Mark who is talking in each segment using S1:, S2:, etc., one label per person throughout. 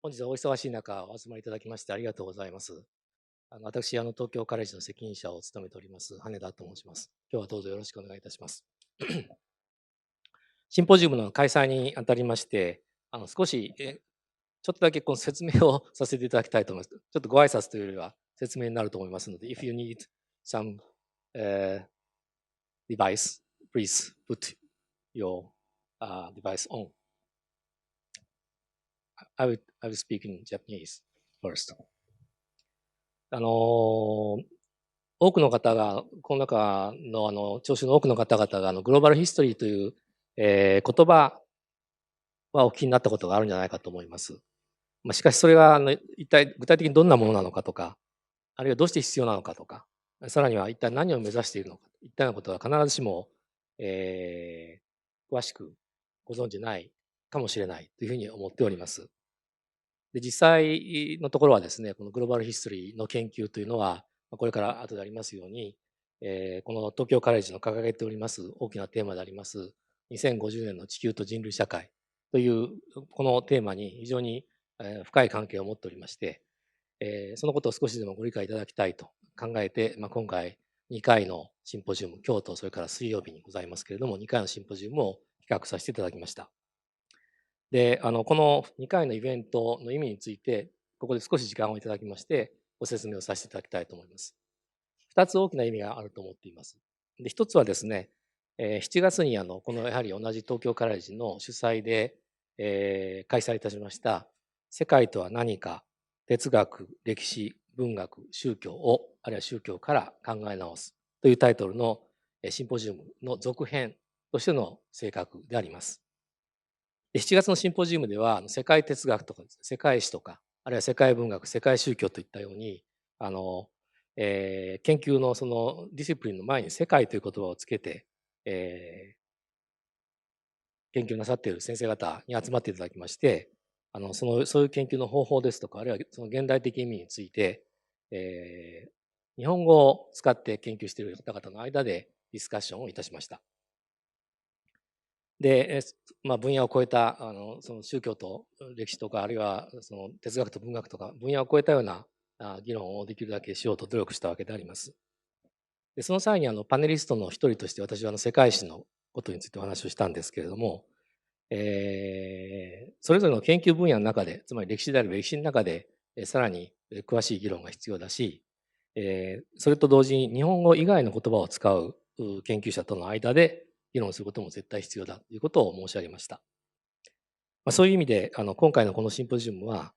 S1: 本日はお忙しい中、お集まりいただきましてありがとうございます。私、東京カレッジの責任者を務めております、羽田と申します。今日はどうぞよろしくお願いいたします。シンポジウムの開催にあたりまして、少し、ちょっとだけこの説明をさせていただきたいと思います。ちょっとご挨拶というよりは説明になると思いますので、If you need some device, please put your device on. I will speak in Japanese first. 多くの方が、この中の聴衆の多くの方々がグローバルヒストリーという、言葉はお聞きになったことがあるんじゃないかと思います。しかしそれが一体具体的にどんなものなのかとか、あるいはどうして必要なのかとか、さらには一体何を目指しているのかといったようなことは必ずしも、詳しくご存じないかもしれないというふうに思っております。で、実際のところはですね、このグローバルヒストリーの研究というのは、これから後でありますように、この東京カレッジの掲げております大きなテーマであります2050年の地球と人類社会というこのテーマに非常に深い関係を持っておりまして、そのことを少しでもご理解いただきたいと考えて、今回2回のシンポジウム、今日とそれから水曜日にございますけれども、2回のシンポジウムを企画させていただきました。で、この2回のイベントの意味について、ここで少し時間をいただきまして、ご説明をさせていただきたいと思います。2つ大きな意味があると思っています。で、1つはですね、7月にこのやはり同じ東京カレッジの主催で、開催いたしました、世界とは何か、哲学、歴史、文学、宗教を、あるいは宗教から考え直すというタイトルのシンポジウムの続編としての性格であります。7月のシンポジウムでは世界哲学とか世界史とかあるいは世界文学世界宗教といったように研究のそのディシプリンの前に世界という言葉をつけて、研究なさっている先生方に集まっていただきましてそういう研究の方法ですとかあるいはその現代的意味について、日本語を使って研究している方々の間でディスカッションをいたしました。で、分野を超えたその宗教と歴史とかあるいはその哲学と文学とか分野を超えたような議論をできるだけしようと努力したわけであります。でその際にパネリストの一人として私は世界史のことについてお話をしたんですけれども、それぞれの研究分野の中でつまり歴史である歴史の中でさらに詳しい議論が必要だし、それと同時に日本語以外の言葉を使う研究者との間で議論することも絶対必要だということを申し上げました。そういう意味で今回のこのシンポジウムは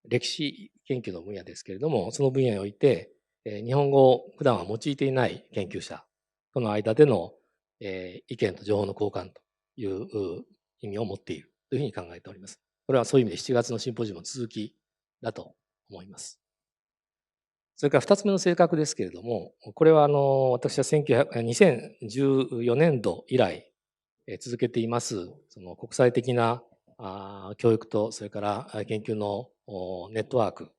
S1: 歴史研究の分野ですけれども、その分野において日本語を普段は用いていない研究者との間での意見と情報の交換という意味を持っているというふうに考えております。これはそういう意味で7月のシンポジウムの続きだと思います。それから2つ目の性格ですけれども、これは私は2014年度以来続けていますその国際的な教育とそれから研究のネットワーク、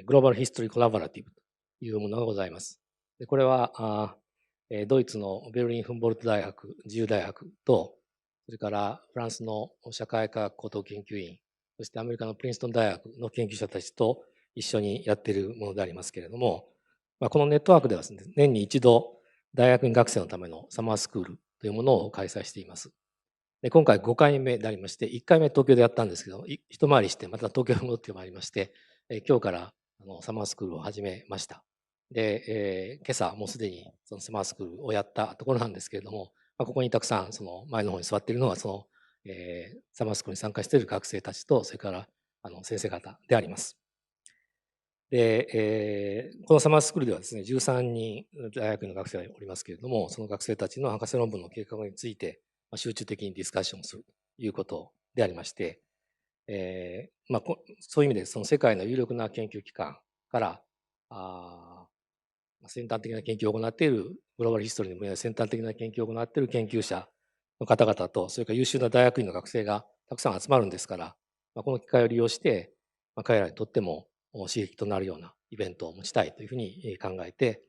S1: グローバルヒストリーコラボラティブというものがございます。でこれはドイツのベルリン・フンボルト大学自由大学とそれからフランスの社会科学高等研究院そしてアメリカのプリンストン大学の研究者たちと一緒にやっているものでありますけれども、このネットワークではですね、年に一度大学院学生のためのサマースクールというものを開催しています。で今回5回目でありまして、1回目東京でやったんですけど、一回りしてまた東京に戻ってまいりまして、今日からサマースクールを始めました。で、今朝もうすでにそのサマースクールをやったところなんですけれども、ここにたくさんその前の方に座っているのはその、サマースクールに参加している学生たちとそれから先生方であります。で、このサマースクールではですね、13人大学の学生がおりますけれども、その学生たちの博士論文の計画について集中的にディスカッションするということでありまして、そういう意味でその世界の有力な研究機関から先端的な研究を行っているグローバルヒストリーの分野で先端的な研究を行っている研究者の方々とそれから優秀な大学院の学生がたくさん集まるんですから、この機会を利用して彼らにとっても刺激となるようなイベントを持ちたいというふうに考えて、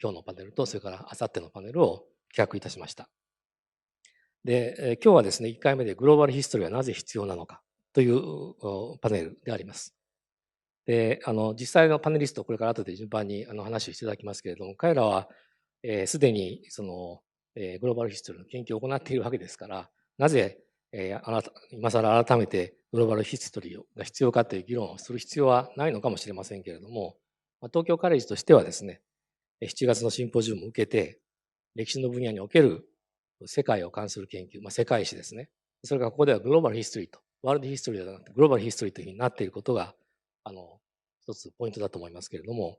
S1: 今日のパネルとそれから明後日のパネルを企画いたしました。で、今日はですね、1回目でグローバルヒストリーはなぜ必要なのかというパネルであります。で、実際のパネリスト、これから後で順番に話をしていただきますけれども、彼らは、すでにその、グローバルヒストリーの研究を行っているわけですから、なぜ、今更改めてグローバルヒストリーが必要かという議論をする必要はないのかもしれませんけれども、東京カレッジとしてはですね、7月のシンポジウムを受けて、歴史の分野における世界を関する研究、世界史ですね。それからここではグローバルヒストリーと、ワールドヒストリーではなくてグローバルヒストリーというふうになっていることが、一つポイントだと思いますけれども、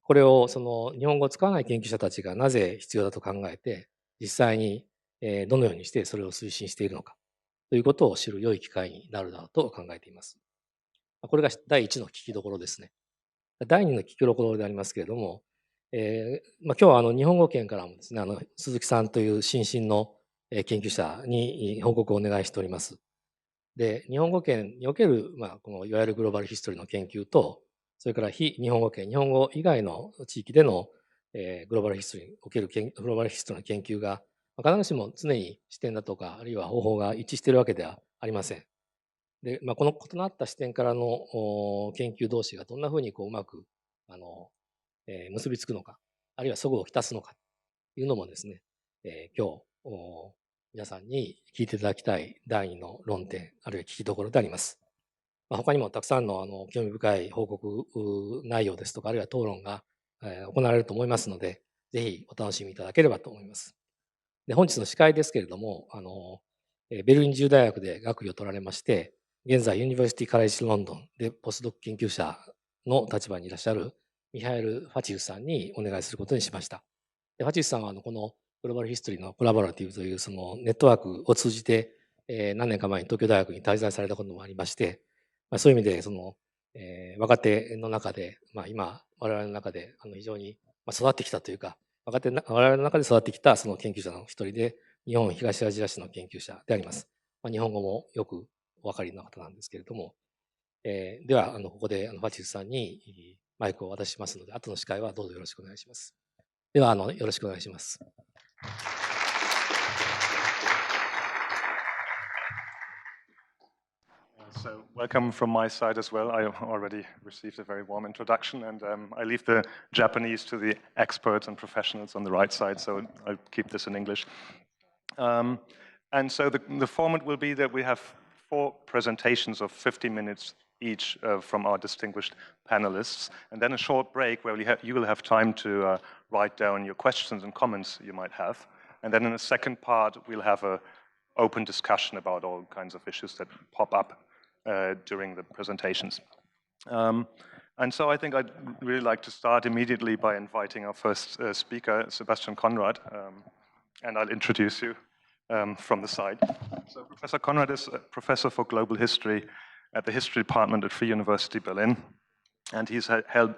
S1: これをその日本語を使わない研究者たちがなぜ必要だと考えて、実際にどのようにしてそれを推進しているのかということを知る良い機会になるだろうと考えています。これが第1の聞きどころですね。第2の聞きどころでありますけれども、今日は日本語圏からもですね、鈴木さんという新進の研究者に報告をお願いしております。で、日本語圏における、このいわゆるグローバルヒストリーの研究と、それから非日本語圏、日本語以外の地域での、グローバルヒストリーにおけるグローバルヒストリーの研究が、必ずしも常に視点だとか、あるいは方法が一致しているわけではありません。で、この異なった視点からの研究同士がどんなふうにうまく結びつくのか、あるいは齟齬をきたすのかというのもですね、今日皆さんに聞いていただきたい第2の論点、あるいは聞きどころであります。他にもたくさんの興味深い報告内容ですとか、あるいは討論が行われると思いますので、ぜひお楽しみいただければと思います。で、本日の司会ですけれども、ベルリン自由大学で学位を取られまして、現在ユニバーシティカレッジロンドンでポストドク研究者の立場にいらっしゃるミハエル・ファチウスさんにお願いすることにしました。でファチウスさんはこのグローバルヒストリーのコラボラティブというそのネットワークを通じて、何年か前に東京大学に滞在されたこともありまして、そういう意味でその、若手の中で、今我々の中で非常に育ってきたというか、我々の中で育ってきたその研究者の一人で、日本東アジア史の研究者であります。日本語もよくお分かりの方なんですけれども、ではここでファチウスさんにマイクをお渡ししますので、後の司会はどうぞよろしくお願いします。ではよろしくお願いします。
S2: So welcome from my side as well. I already received a very warm introduction, and I leave the Japanese to the experts and professionals on the right side, so I'll keep this in English. And so the format will be that we have 4 presentations of 50 minutes each from our distinguished panelists, and then a short break where you will have time to write down your questions and comments you might have. And then in the second part, we'll have an open discussion about all kinds of issues that pop up during the presentations. And so I think I'd really like to start immediately by inviting our first speaker, Sebastian Conrad, and I'll introduce you from the side. So Professor Conrad is a professor for global history at the History Department at Free University Berlin, and he's held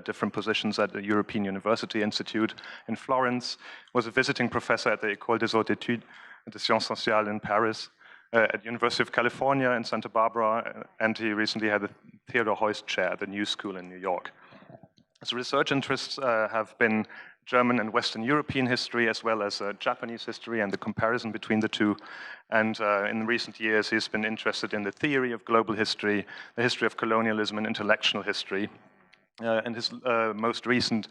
S2: different positions at the European University Institute in Florence, was a visiting professor at the École des Hautes Études des Sciences Sociales in Paris, at the University of California in Santa Barbara, and he recently had the Theodor Heuss Chair at the New School in New York. His research interests have been German and Western European history, as well as Japanese history and the comparison between the two. And in recent years, he's been interested in the theory of global history, the history of colonialism, and intellectual history. And his most recent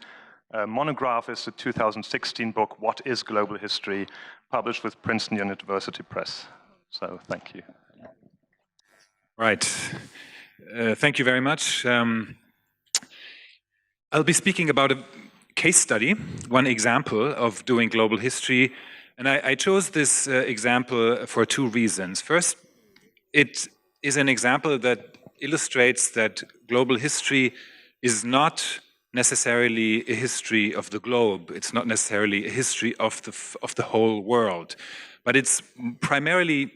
S2: monograph is the 2016 book, What is Global History?, published with Princeton University Press. So thank you.
S3: Right. Thank you very much. I'll be speaking about a case study, one example of doing global history. And I chose this example for 2 reasons. First, it is an example that illustrates that global history is not necessarily a history of the globe. It's not necessarily a history of the whole world. But it's primarily,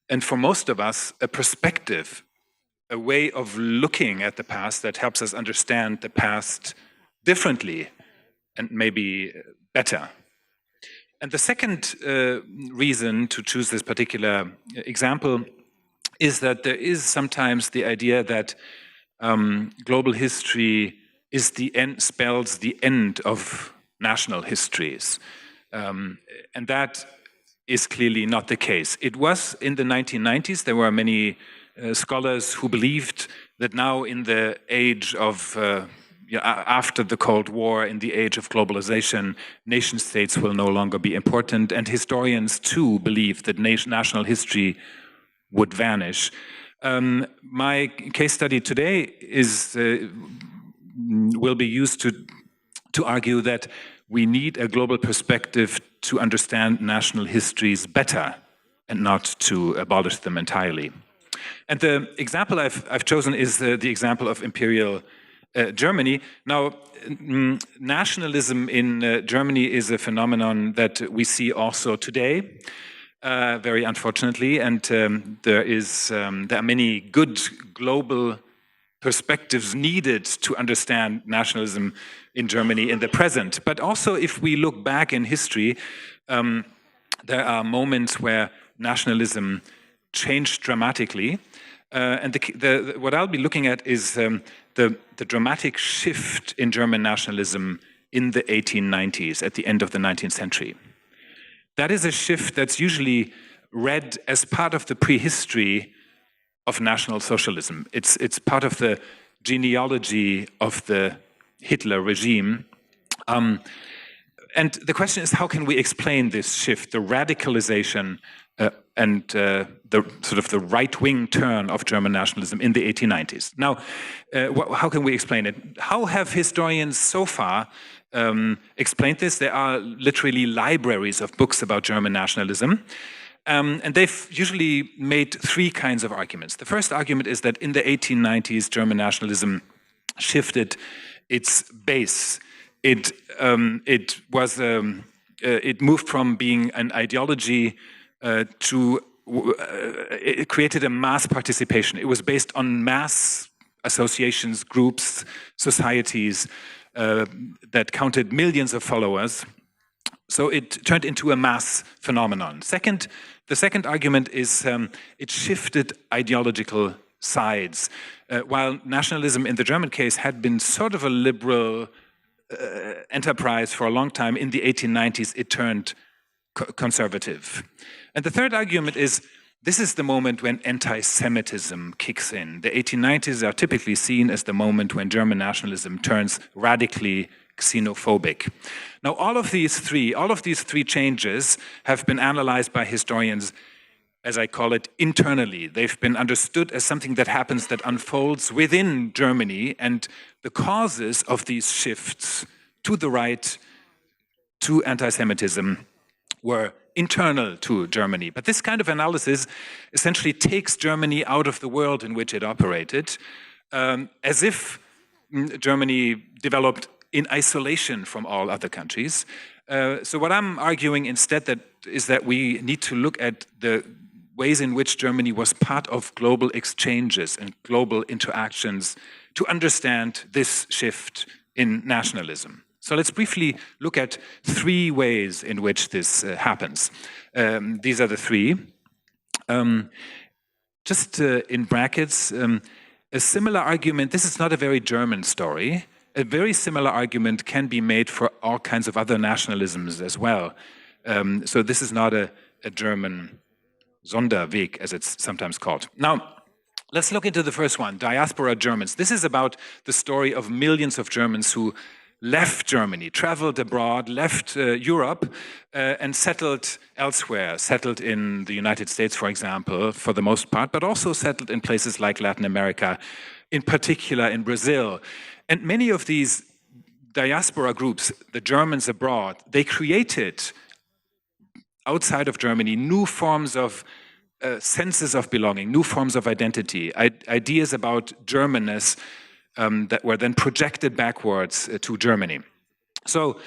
S3: and for most of us, a perspective, a way of looking at the past that helps us understand the past differently and maybe better. And the second reason to choose this particular example is that there is sometimes the idea that global history is spells the end of national histories. And that is clearly not the case. It was in the 1990s. There were many scholars who believed that now in the age of, after the Cold War, in the age of globalization, nation states will no longer be important. And historians too believed that national history would vanish. My case study today will be used to argue that we need a global perspective to understand national histories better and not to abolish them entirely. And the example I've chosen is the example of Imperial Germany. Now, nationalism in Germany is a phenomenon that we see also today, very unfortunately, and there are many good global perspectives needed to understand nationalism in Germany in the present. But also, if we look back in history, there are moments where nationalism changed dramatically. And what I'll be looking at is the dramatic shift in German nationalism in the 1890s, at the end of the 19th century. That is a shift that's usually read as part of the prehistory of National Socialism. It's part of the genealogy of the Hitler regime. And the question is, how can we explain this shift, the radicalization and the sort of the right-wing turn of German nationalism in the 1890s? Now, how can we explain it? How have historians so far explained this? There are literally libraries of books about German nationalism. And they've usually made three kinds of arguments. The first argument is that in the 1890s, German nationalism shifted its base. It moved from being an ideology to it created a mass participation. It was based on mass associations, groups, societies that counted millions of followers. So it turned into a mass phenomenon. The second argument is it shifted ideological sides. While nationalism in the German case had been sort of a liberal enterprise for a long time, in the 1890s it turned conservative. And the third argument is this is the moment when anti-Semitism kicks in. The 1890s are typically seen as the moment when German nationalism turns radically xenophobic. Now, all of these three changes have been analyzed by historians, as I call it, internally. They've been understood as something that happens, that unfolds within Germany, and the causes of these shifts to the right, to anti-Semitism, were internal to Germany. But this kind of analysis essentially takes Germany out of the world in which it operated, as if Germany developed in isolation from all other countries. So what I'm arguing instead is that we need to look at the ways in which Germany was part of global exchanges and global interactions to understand this shift in nationalism. So let's briefly look at three ways in which this happens. These are the three. Just in brackets, a similar argument, this is not a very German story. A very similar argument can be made for all kinds of other nationalisms as well. So this is not a German Sonderweg, as it's sometimes called. Now, let's look into the first one, Diaspora Germans. This is about the story of millions of Germans who left Germany, traveled abroad, left Europe, and settled elsewhere, settled in the United States, for example, for the most part, but also settled in places like Latin America, in particular in Brazil. And many of these diaspora groups, the Germans abroad, they created, outside of Germany, new forms of senses of belonging, new forms of identity, ideas about Germanness that were then projected backwards to Germany. So,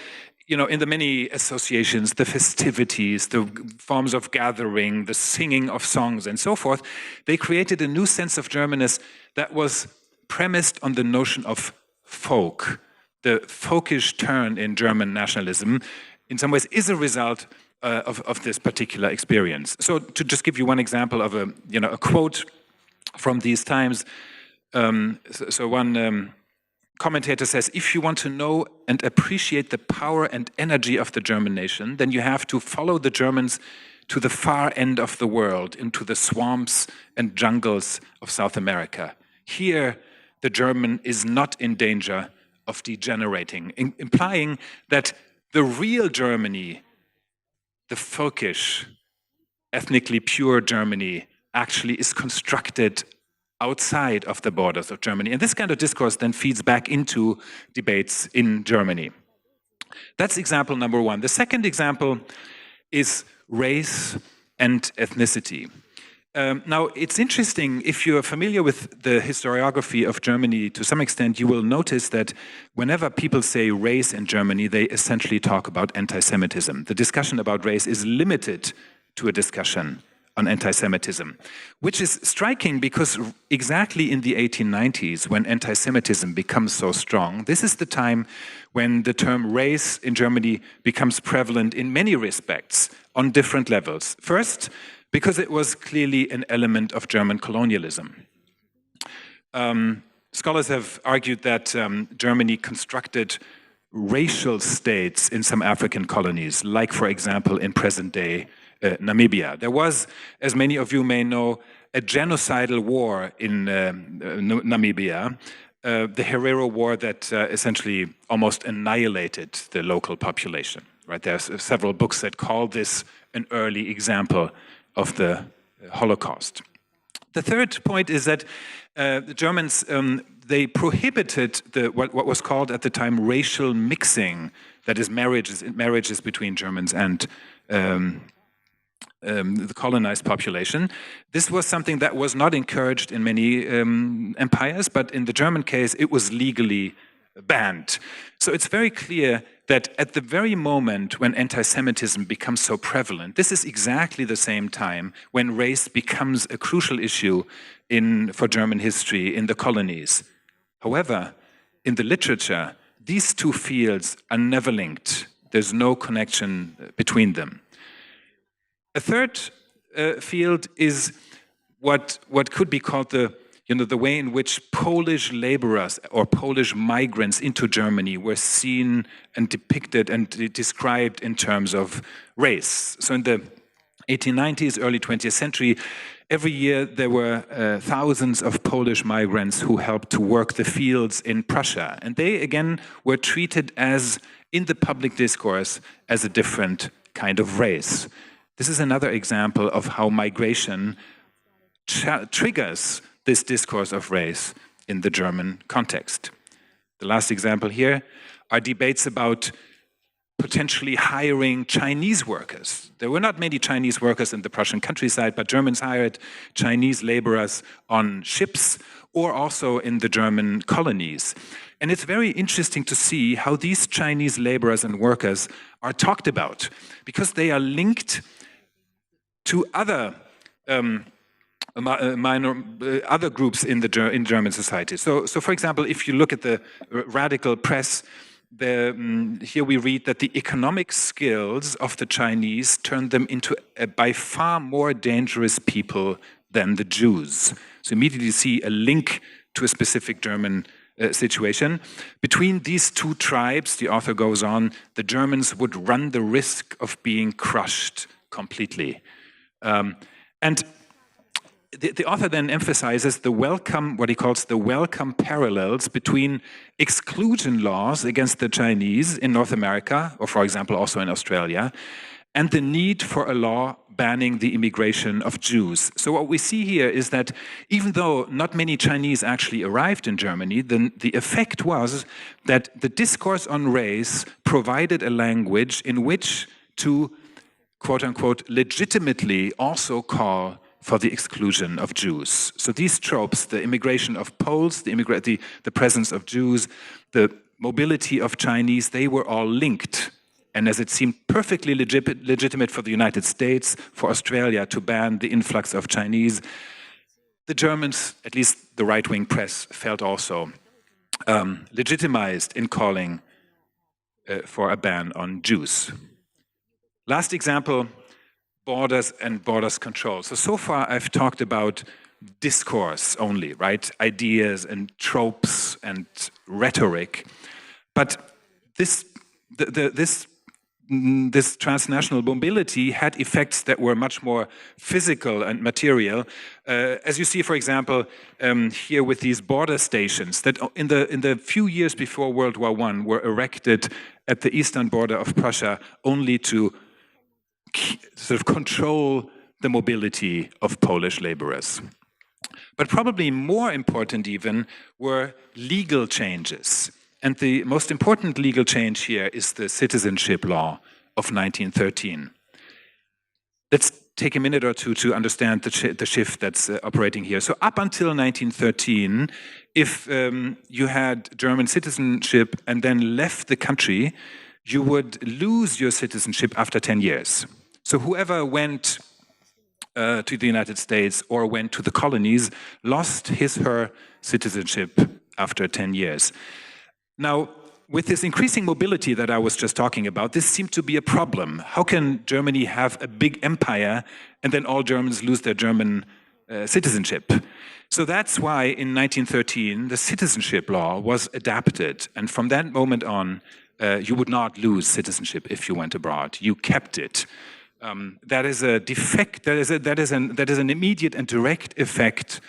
S3: you know, in the many associations, the festivities, the forms of gathering, the singing of songs and so forth, they created a new sense of Germanness that was premised on the notion of folk. The folkish turn in German nationalism, in some ways, is a result of this particular experience. So, to just give you one example of a quote from these times, so one commentator says, if you want to know and appreciate the power and energy of the German nation, then you have to follow the Germans to the far end of the world, into the swamps and jungles of South America. Here, the German is not in danger of degenerating, implying that the real Germany, the folkish, ethnically pure Germany, actually is constructed outside of the borders of Germany. And this kind of discourse then feeds back into debates in Germany. That's example number one. The second example is race and ethnicity. Now, it's interesting, if you're familiar with the historiography of Germany, to some extent, you will notice that whenever people say race in Germany, they essentially talk about anti-Semitism. The discussion about race is limited to a discussion on anti-Semitism, which is striking because exactly in the 1890s, when anti-Semitism becomes so strong, this is the time when the term race in Germany becomes prevalent in many respects on different levels. First, because it was clearly an element of German colonialism. Scholars have argued that Germany constructed racial states in some African colonies, like, for example, in present-day Namibia. There was, as many of you may know, a genocidal war in Namibia, the Herero War that essentially almost annihilated the local population. Right? There's several books that call this an early example of the Holocaust. The third point is that the Germans, they prohibited what was called at the time racial mixing, that is marriages between Germans and the colonized population. This was something that was not encouraged in many empires, but in the German case, it was legally banned. So it's very clear that at the very moment when anti-Semitism becomes so prevalent, this is exactly the same time when race becomes a crucial issue for German history in the colonies. However, in the literature, these two fields are never linked. There's no connection between them. A third field is what could be called the way in which Polish laborers or Polish migrants into Germany were seen and depicted and described in terms of race. So in the 1890s, early 20th century, every year there were thousands of Polish migrants who helped to work the fields in Prussia. And they, again, were treated as, in the public discourse, as a different kind of race. This is another example of how migration triggers this discourse of race in the German context. The last example here are debates about potentially hiring Chinese workers. There were not many Chinese workers in the Prussian countryside, but Germans hired Chinese laborers on ships or also in the German colonies. And it's very interesting to see how these Chinese laborers and workers are talked about, because they are linked to other other groups in German society. So, for example, if you look at the radical press, here we read that the economic skills of the Chinese turned them into by far more dangerous people than the Jews. So immediately you see a link to a specific German situation. Between these two tribes, the author goes on, the Germans would run the risk of being crushed completely. And the author then emphasizes what he calls the welcome parallels between exclusion laws against the Chinese in North America, or for example also in Australia, and the need for a law banning the immigration of Jews. So what we see here is that even though not many Chinese actually arrived in Germany, the effect was that the discourse on race provided a language in which to, quote-unquote, legitimately also call for the exclusion of Jews. So these tropes, the immigration of Poles, the presence of Jews, the mobility of Chinese, they were all linked. And as it seemed perfectly legitimate for the United States, for Australia to ban the influx of Chinese, the Germans, at least the right-wing press, felt also legitimized in calling for a ban on Jews. Last example, borders and borders control. So far I've talked about discourse only, right? Ideas and tropes and rhetoric. But this this transnational mobility had effects that were much more physical and material. As you see, for example, here with these border stations that in the few years before World War I were erected at the eastern border of Prussia only to sort of control the mobility of Polish laborers. But probably more important even were legal changes. And the most important legal change here is the Citizenship Law of 1913. Let's take a minute or two to understand the shift that's operating here. So up until 1913, if you had German citizenship and then left the country, you would lose your citizenship after 10 years. So whoever went to the United States or went to the colonies lost her citizenship after 10 years. Now, with this increasing mobility that I was just talking about, this seemed to be a problem. How can Germany have a big empire and then all Germans lose their German citizenship? So that's why in 1913 the Citizenship Law was adapted, and from that moment on you would not lose citizenship if you went abroad. You kept it. That is a defect. That is an immediate and direct effect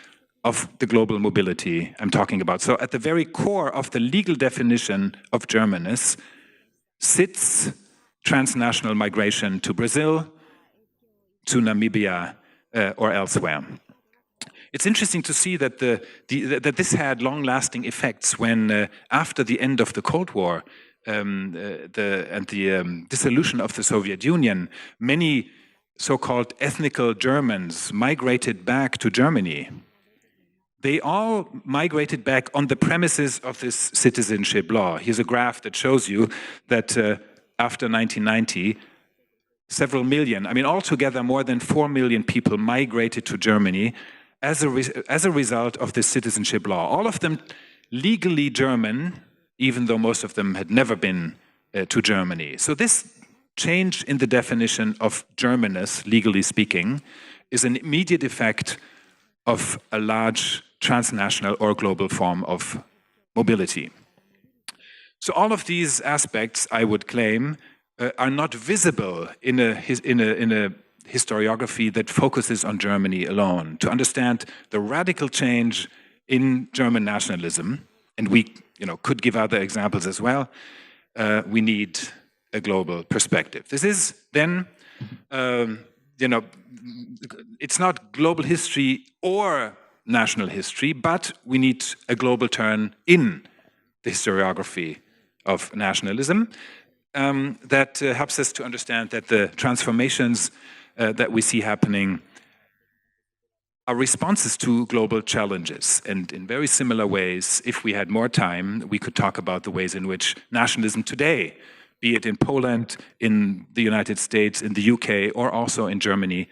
S3: of the global mobility I'm talking about. So at the very core of the legal definition of Germanness sits transnational migration to Brazil, to Namibia, or elsewhere. It's interesting to see that that this had long-lasting effects when, after the end of the Cold War and the dissolution of the Soviet Union, many so-called ethnical Germans migrated back to Germany. They all migrated back on the premises of this citizenship law. Here's a graph that shows you that after 1990, several million, I mean altogether more than 4 million people migrated to Germany as a result of this citizenship law. All of them legally German, even though most of them had never been to Germany. So this change in the definition of Germanness, legally speaking, is an immediate effect of a large transnational or global form of mobility. So all of these aspects, I would claim, are not visible in a historiography that focuses on Germany alone. To understand the radical change in German nationalism, and we could give other examples as well, we need a global perspective. This is then, it's not global history or national history, but we need a global turn in the historiography of nationalism that helps us to understand that the transformations that we see happening are responses to global challenges. And in very similar ways, if we had more time, we could talk about the ways in which nationalism today, be it in Poland, in the United States, in the UK, or also in Germany,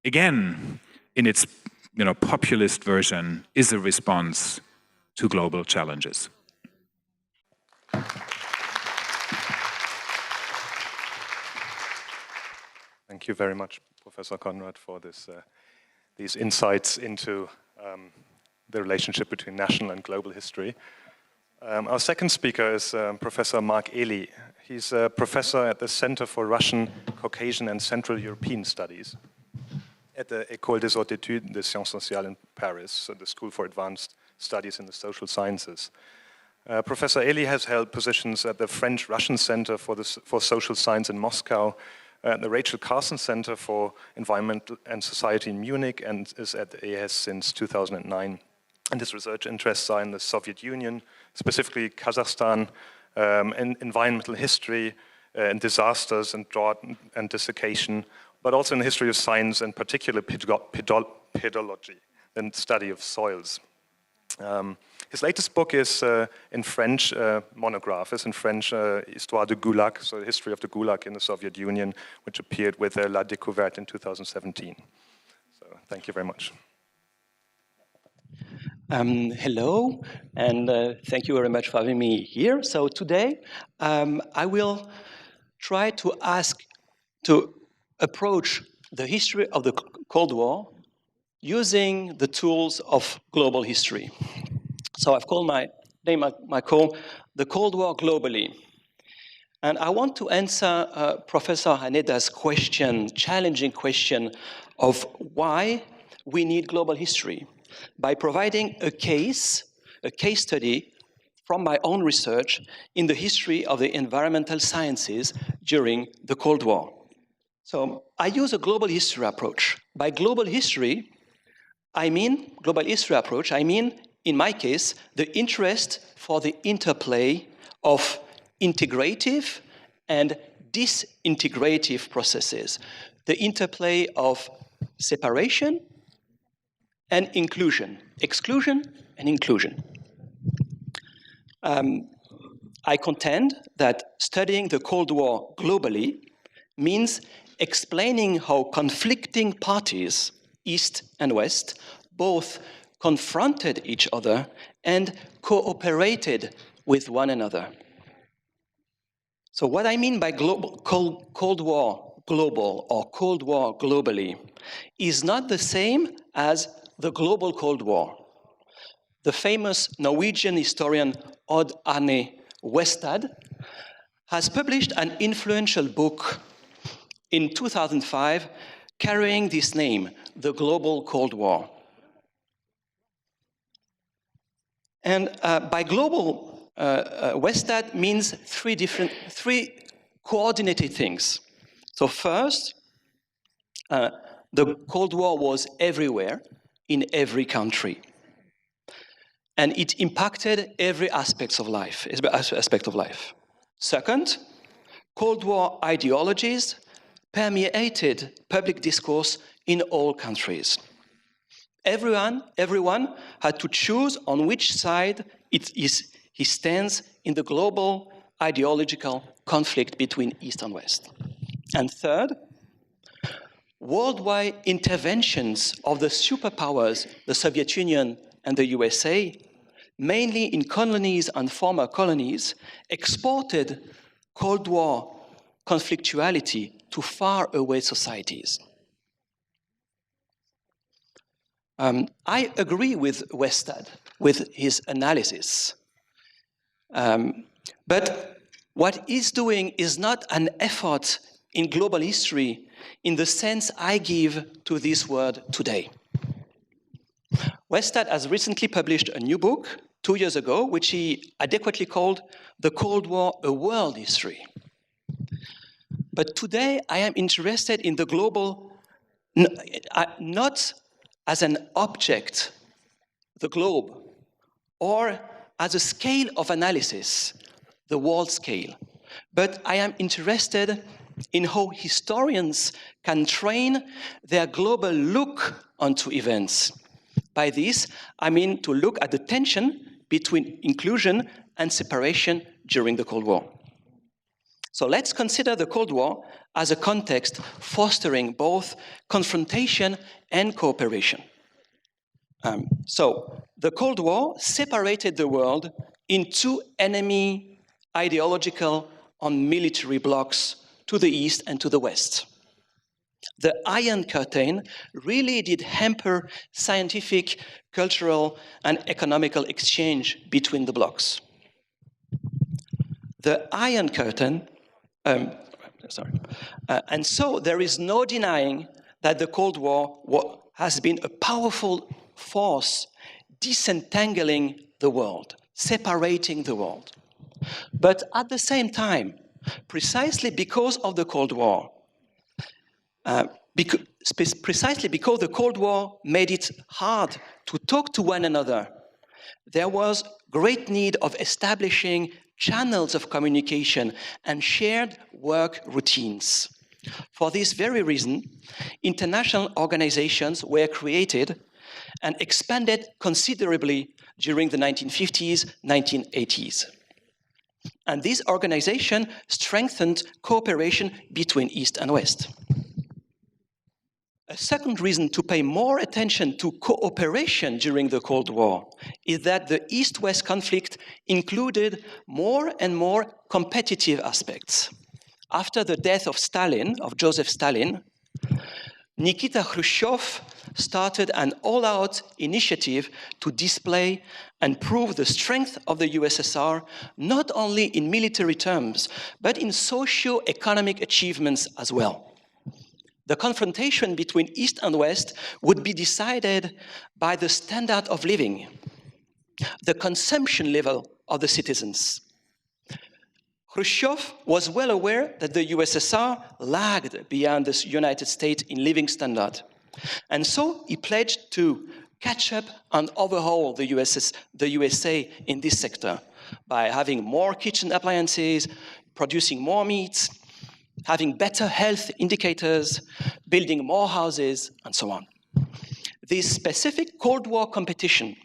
S3: again, in its populist version, is a response to global challenges.
S2: Thank you very much, Professor Conrad, for these insights into the relationship between national and global history. Our second speaker is Professor Marc Elie. He's a professor at the Center for Russian, Caucasian and Central European Studies at the École des Hautes Études des Sciences Sociales in Paris, so the School for Advanced Studies in the Social Sciences. Professor Elie has held positions at the French-Russian Center for Social Science in Moscow, at the Rachel Carson Center for Environment and Society in Munich, and is at the AS since 2009. And his research interests are in the Soviet Union, specifically Kazakhstan, and environmental history, and disasters and drought and desiccation, but also in the history of science and particular pedology, and study of soils. His latest book is in French, monograph is in French, Histoire du Gulag, so the history of the Gulag in the Soviet Union, which appeared with La Découverte in 2017. So thank you very much.
S4: Hello, and thank you very much for having me here. So today, I will try to approach the history of the Cold War using the tools of global history. So I've called my name, the Cold War globally. And I want to answer Professor Haneda's question, challenging question of why we need global history by providing a case study from my own research in the history of the environmental sciences during the Cold War. So I use a global history approach. By global history approach, I mean, in my case, the interest for the interplay of integrative and disintegrative processes, the interplay of separation and inclusion, exclusion and inclusion. I contend that studying the Cold War globally means explaining how conflicting parties, East and West, both confronted each other and cooperated with one another. So what I mean by Cold War global or Cold War globally is not the same as the global Cold War. The famous Norwegian historian Odd Arne Westad has published an influential book in 2005 carrying this name, The Global Cold War. And by global, Westad means three coordinated things. So first, the Cold War was everywhere, in every country. And it impacted every aspect of life. Second, Cold War ideologies permeated public discourse in all countries. Everyone had to choose on which side he stands in the global ideological conflict between East and West. And third, worldwide interventions of the superpowers, the Soviet Union and the USA, mainly in colonies and former colonies, exported Cold War conflictuality to faraway societies. I agree with Westad, with his analysis. But what he's doing is not an effort in global history in the sense I give to this word today. Westad has recently published a new book 2 years ago, which he adequately called The Cold War, A World History. But today I am interested in the global, not as an object, the globe, or as a scale of analysis, the world scale. But I am interested in how historians can train their global look onto events. By this, I mean to look at the tension between inclusion and separation during the Cold War. So let's consider the Cold War as a context fostering both confrontation and cooperation. So the Cold War separated the world in two enemy ideological and military blocs to the east and to the west. The Iron Curtain really did hamper scientific, cultural, and economical exchange between the blocs. The Iron Curtain, and so there is no denying that the Cold War has been a powerful force disentangling the world, separating the world. But at the same time, precisely because of the Cold War, precisely because the Cold War made it hard to talk to one another, there was great need of establishing channels of communication and shared work routines. For this very reason, international organizations were created and expanded considerably during the 1950s, 1980s. And this organization strengthened cooperation between East and West. A second reason to pay more attention to cooperation during the Cold War is that the East-West conflict included more and more competitive aspects. After the death of Stalin, of Joseph Stalin, Nikita Khrushchev started an all-out initiative to display and prove the strength of the USSR, not only in military terms, but in socio-economic achievements as well. The confrontation between East and West would be decided by the standard of living, the consumption level of the citizens. Khrushchev was well aware that the USSR lagged behind the United States in living standard. And so he pledged to catch up and overhaul the USA in this sector by having more kitchen appliances, producing more meat, having better health indicators, building more houses, and so on. This specific Cold War competition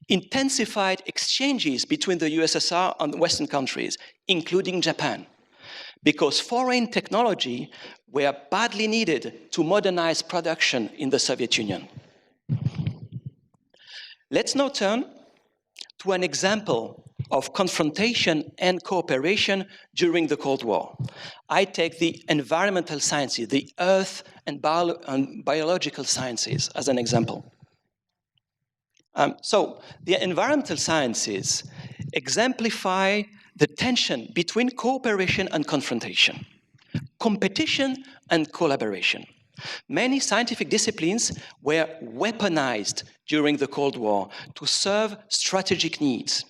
S4: intensified exchanges between the USSR and Western countries, including Japan, because foreign technology were badly needed to modernize production in the Soviet Union. Let's now turn to an example of confrontation and cooperation during the Cold War. I take the environmental sciences, the earth and biological sciences as an example. So the environmental sciences exemplify the tension between cooperation and confrontation, competition and collaboration. Many scientific disciplines were weaponized during the Cold War to serve strategic needs.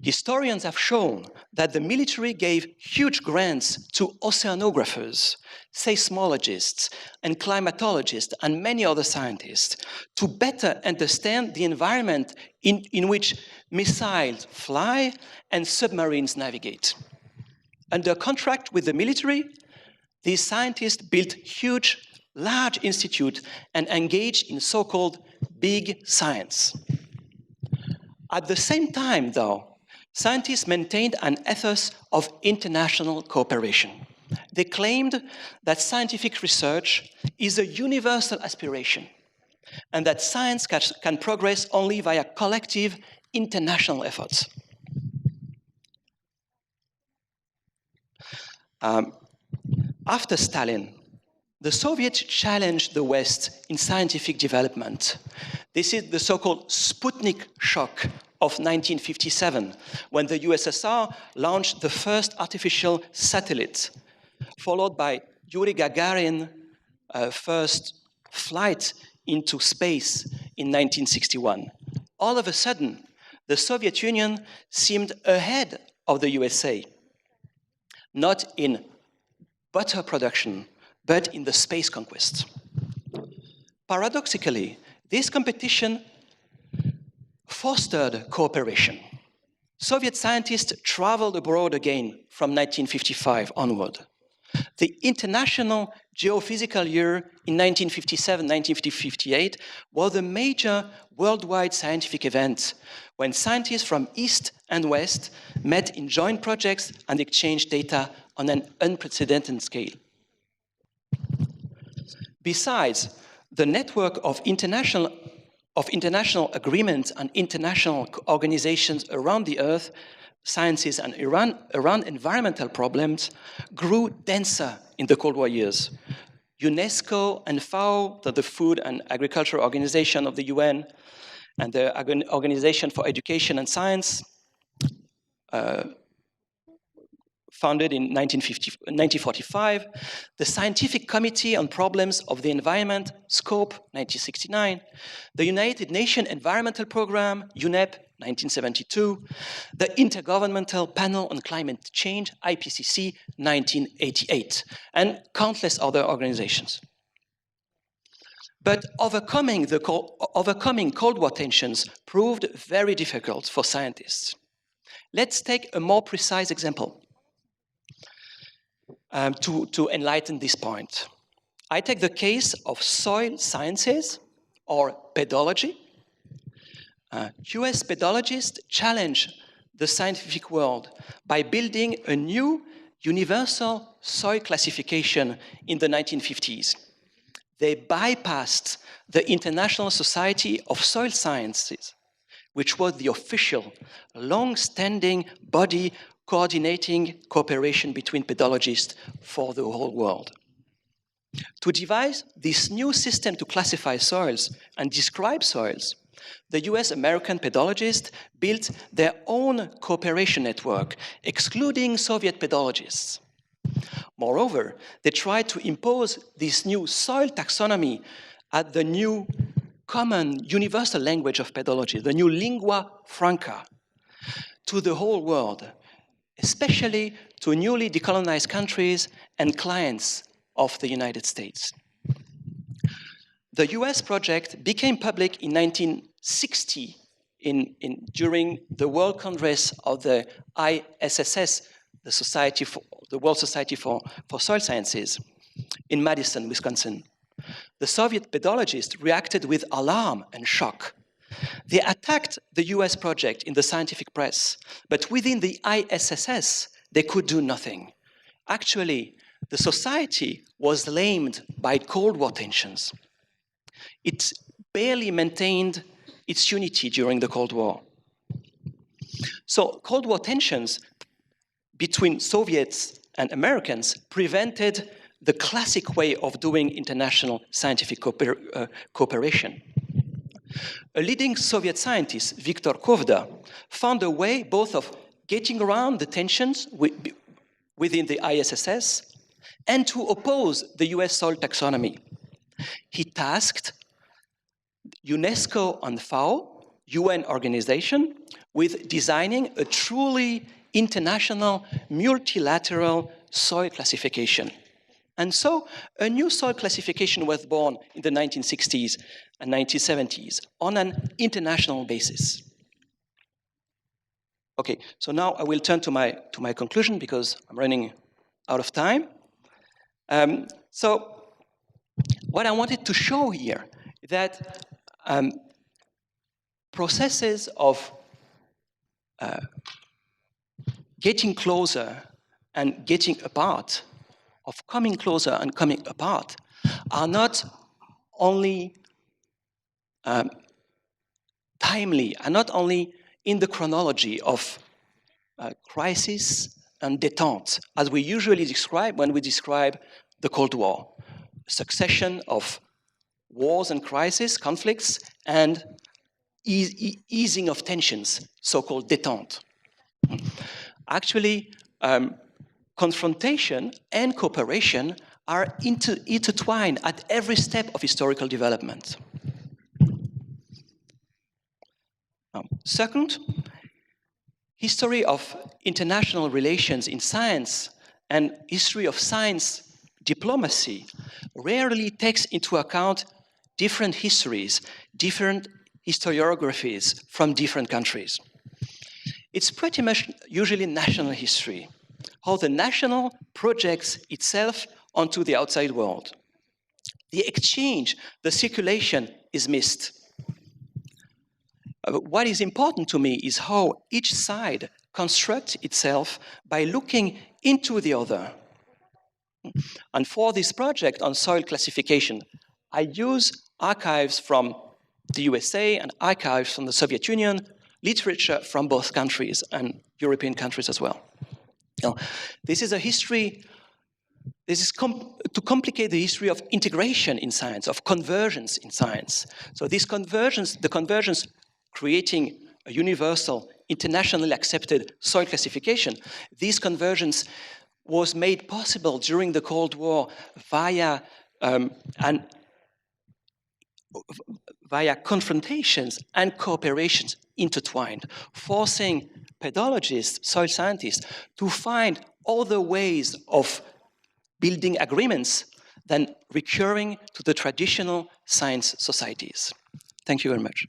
S4: Historians have shown that the military gave huge grants to oceanographers, seismologists, and climatologists, and many other scientists to better understand the environment in which missiles fly and submarines navigate. Under contract with the military, these scientists built huge, large institutes and engaged in so-called big science. At the same time, though, scientists maintained an ethos of international cooperation. They claimed that scientific research is a universal aspiration and that science can progress only via collective international efforts. After Stalin, the Soviets challenged the West in scientific development. This is the so-called Sputnik Shock of 1957, when the USSR launched the first artificial satellite, followed by Yuri Gagarin's first flight into space in 1961. All of a sudden, the Soviet Union seemed ahead of the USA, not in butter production, but in the space conquest. Paradoxically, this competition fostered cooperation. Soviet scientists traveled abroad again from 1955 onward. The International Geophysical Year in 1957-1958 was a major worldwide scientific event when scientists from East and West met in joint projects and exchanged data on an unprecedented scale. Besides, the network of international agreements and international organizations around the earth, sciences, and around environmental problems grew denser in the Cold War years. UNESCO and FAO, the Food and Agriculture Organization of the UN, and the Organization for Education and Science, founded in 1945, the Scientific Committee on Problems of the Environment, SCOPE, 1969, the United Nations Environmental Programme, UNEP, 1972, the Intergovernmental Panel on Climate Change, IPCC, 1988, and countless other organizations. But overcoming Cold War tensions proved very difficult for scientists. Let's take a more precise example. To enlighten this point. I take the case of soil sciences, or pedology. US pedologists challenged the scientific world by building a new universal soil classification in the 1950s. They bypassed the International Society of Soil Sciences, which was the official, long-standing body coordinating cooperation between pedologists for the whole world. To devise this new system to classify soils and describe soils, the US-American pedologists built their own cooperation network, excluding Soviet pedologists. Moreover, they tried to impose this new soil taxonomy at the new common universal language of pedology, the new lingua franca, to the whole world, especially to newly decolonized countries and clients of the United States. The US project became public in 1960 during the World Congress of the ISSS, the World Society for Soil Sciences, in Madison, Wisconsin. The Soviet pedologists reacted with alarm and shock. They attacked the US project in the scientific press, but within the ISSS, they could do nothing. Actually, the society was lamed by Cold War tensions. It barely maintained its unity during the Cold War. So Cold War tensions between Soviets and Americans prevented the classic way of doing international scientific cooperation. A leading Soviet scientist, Viktor Kovda, found a way both of getting around the tensions within the ISSS and to oppose the US soil taxonomy. He tasked UNESCO and FAO, UN organization, with designing a truly international multilateral soil classification. And so a new soil classification was born in the 1960s and 1970s on an international basis. Okay, so now I will turn to my conclusion because I'm running out of time. So what I wanted to show here is that processes of getting closer and getting apart, of coming closer and coming apart, are not only timely, are not only in the chronology of crisis and détente, as we usually describe when we describe the Cold War, a succession of wars and crises, conflicts, and easing of tensions, so-called détente. Actually, confrontation and cooperation are intertwined at every step of historical development. Second, history of international relations in science and history of science diplomacy rarely takes into account different histories, different historiographies from different countries. It's pretty much usually national history, how the national projects itself onto the outside world. The exchange, the circulation is missed. What is important to me is how each side constructs itself by looking into the other. And for this project on soil classification, I use archives from the USA and archives from the Soviet Union, literature from both countries and European countries as well. Now, this is a history, to complicate the history of integration in science, of convergence in science. So this convergence, the convergence creating a universal, internationally accepted soil classification, this convergence was made possible during the Cold War via confrontations and cooperations intertwined, forcing pedologists, soil scientists, to find other ways of building agreements than recurring to the traditional science societies. Thank you very much.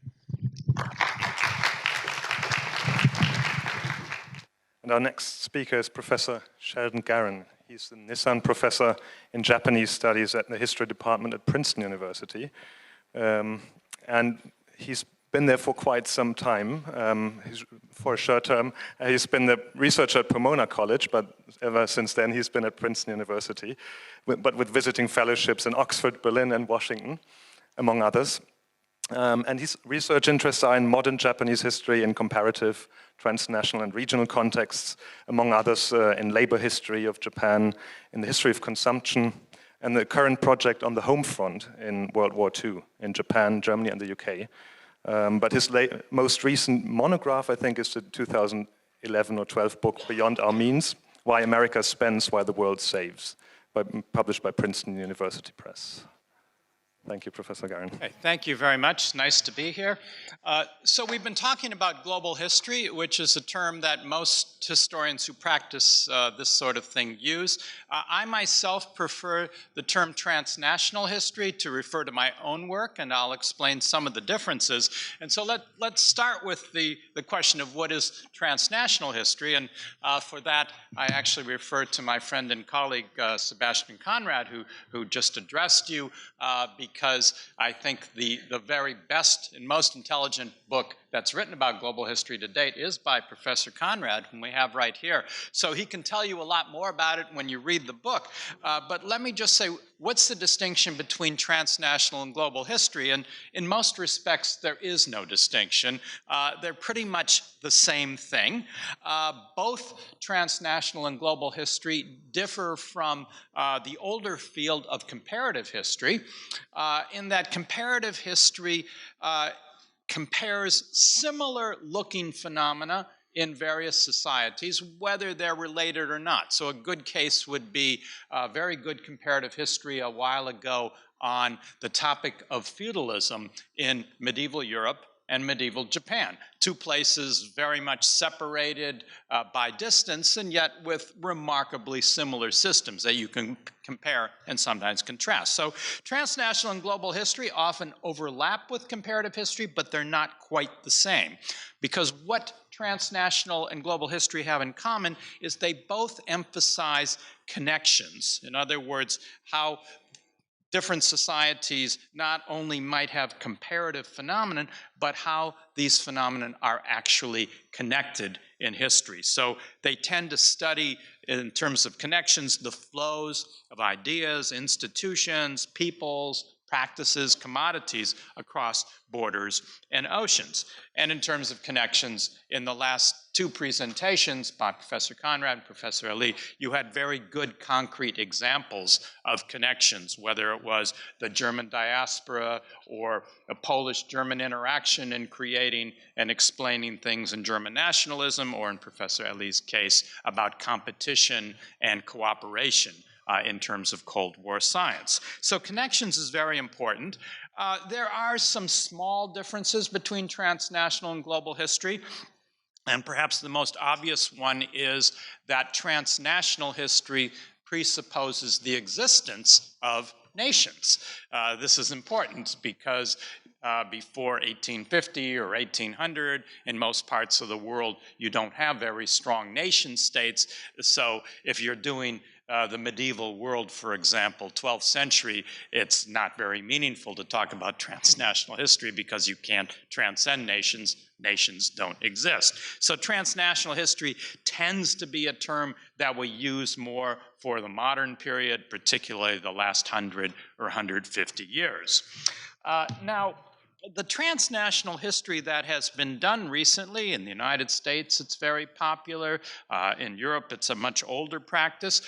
S2: And our next speaker is Professor Sheldon Garon. He's the Nissan Professor in Japanese Studies at the History Department at Princeton University. And he's been there for quite some time. For a short term, he's been the researcher at Pomona College, but ever since then he's been at Princeton University, but with visiting fellowships in Oxford, Berlin, and Washington, among others. And his research interests are in modern Japanese history in comparative, transnational, and regional contexts, among others in labor history of Japan, in the history of consumption, and the current project on the home front in World War II, in Japan, Germany, and the UK. But his most recent monograph, I think, is the 2011 or 12 book, Beyond Our Means, Why America Spends While the World Saves, published by Princeton University Press. Thank you, Professor Garon.
S5: Okay, thank you very much. Nice to be here. So we've been talking about global history, which is a term that most historians who practice this sort of thing use. I myself prefer the term transnational history to refer to my own work, and I'll explain some of the differences. And so let's start with the question of what is transnational history. And for that, I actually refer to my friend and colleague, Sebastian Conrad, who just addressed you, because I think the very best and most intelligent book that's written about global history to date is by Professor Conrad, whom we have right here. So he can tell you a lot more about it when you read the book. But let me just say, what's the distinction between transnational and global history? And in most respects, there is no distinction. They're pretty much the same thing. Both transnational and global history differ from the older field of comparative history, in that comparative history compares similar-looking phenomena in various societies, whether they're related or not. So a good case would be a very good comparative history a while ago on the topic of feudalism in medieval Europe and medieval Japan, two places very much separated by distance and yet with remarkably similar systems that you can compare and sometimes contrast. So transnational and global history often overlap with comparative history, but they're not quite the same. Because what transnational and global history have in common is they both emphasize connections. In other words, how different societies not only might have comparative phenomenon, but how these phenomena are actually connected in history. So they tend to study, in terms of connections, the flows of ideas, institutions, peoples, practices, commodities across borders and oceans. And in terms of connections, in the last two presentations by Professor Conrad and Professor Elie, you had very good concrete examples of connections, whether it was the German diaspora or a Polish-German interaction in creating and explaining things in German nationalism, or in Professor Elie's case, about competition and cooperation in terms of Cold War science. So connections is very important. There are some small differences between transnational and global history. And perhaps the most obvious one is that transnational history presupposes the existence of nations. This is important because before 1850 or 1800, in most parts of the world, you don't have very strong nation states. So if you're doing the medieval world, for example, 12th century, it's not very meaningful to talk about transnational history because you can't transcend nations. Nations don't exist. So transnational history tends to be a term that we use more for the modern period, particularly the last 100 or 150 years. Now, the transnational history that has been done recently, in the United States it's very popular, in Europe it's a much older practice,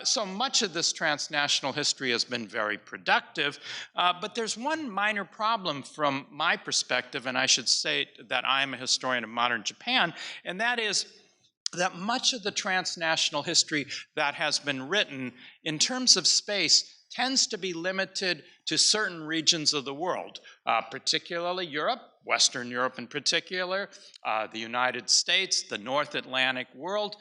S5: so much of this transnational history has been very productive, but there's one minor problem from my perspective, and I should say that I'm a historian of modern Japan, and that is that much of the transnational history that has been written in terms of space tends to be limited to certain regions of the world, particularly Europe, Western Europe in particular, the United States, the North Atlantic world,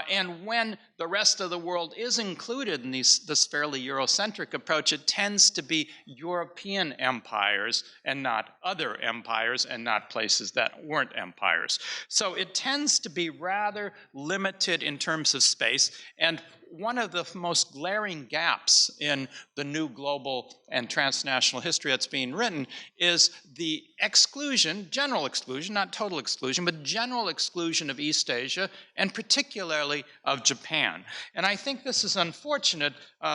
S5: and when the rest of the world is included in this fairly Eurocentric approach, it tends to be European empires and not other empires and not places that weren't empires. So it tends to be rather limited in terms of space, and one of the most glaring gaps in the new global and transnational history that's being written is the exclusion, general exclusion, not total exclusion, but general exclusion of East Asia, and particularly of Japan. And I think this is unfortunate,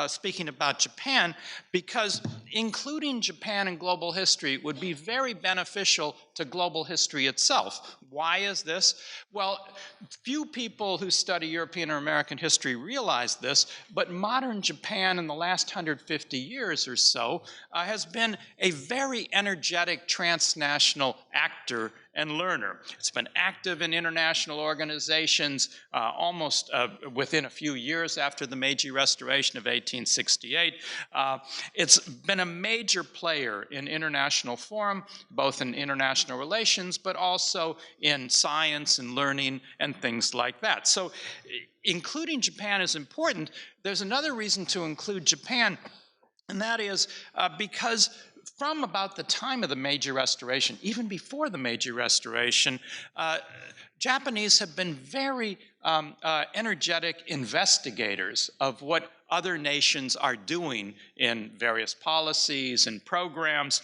S5: speaking about Japan, because including Japan in global history would be very beneficial to global history itself. Why is this? Well, few people who study European or American history realize realize this, but modern Japan in the last 150 years or so has been a very energetic transnational actor and learner. It's been active in international organizations almost within a few years after the Meiji Restoration of 1868. It's been a major player in international forum, both in international relations, but also in science and learning and things like that. So including Japan is important. There's another reason to include Japan, and that is because from about the time of the Meiji Restoration, even before the Meiji Restoration, Japanese have been very energetic investigators of what other nations are doing in various policies and programs.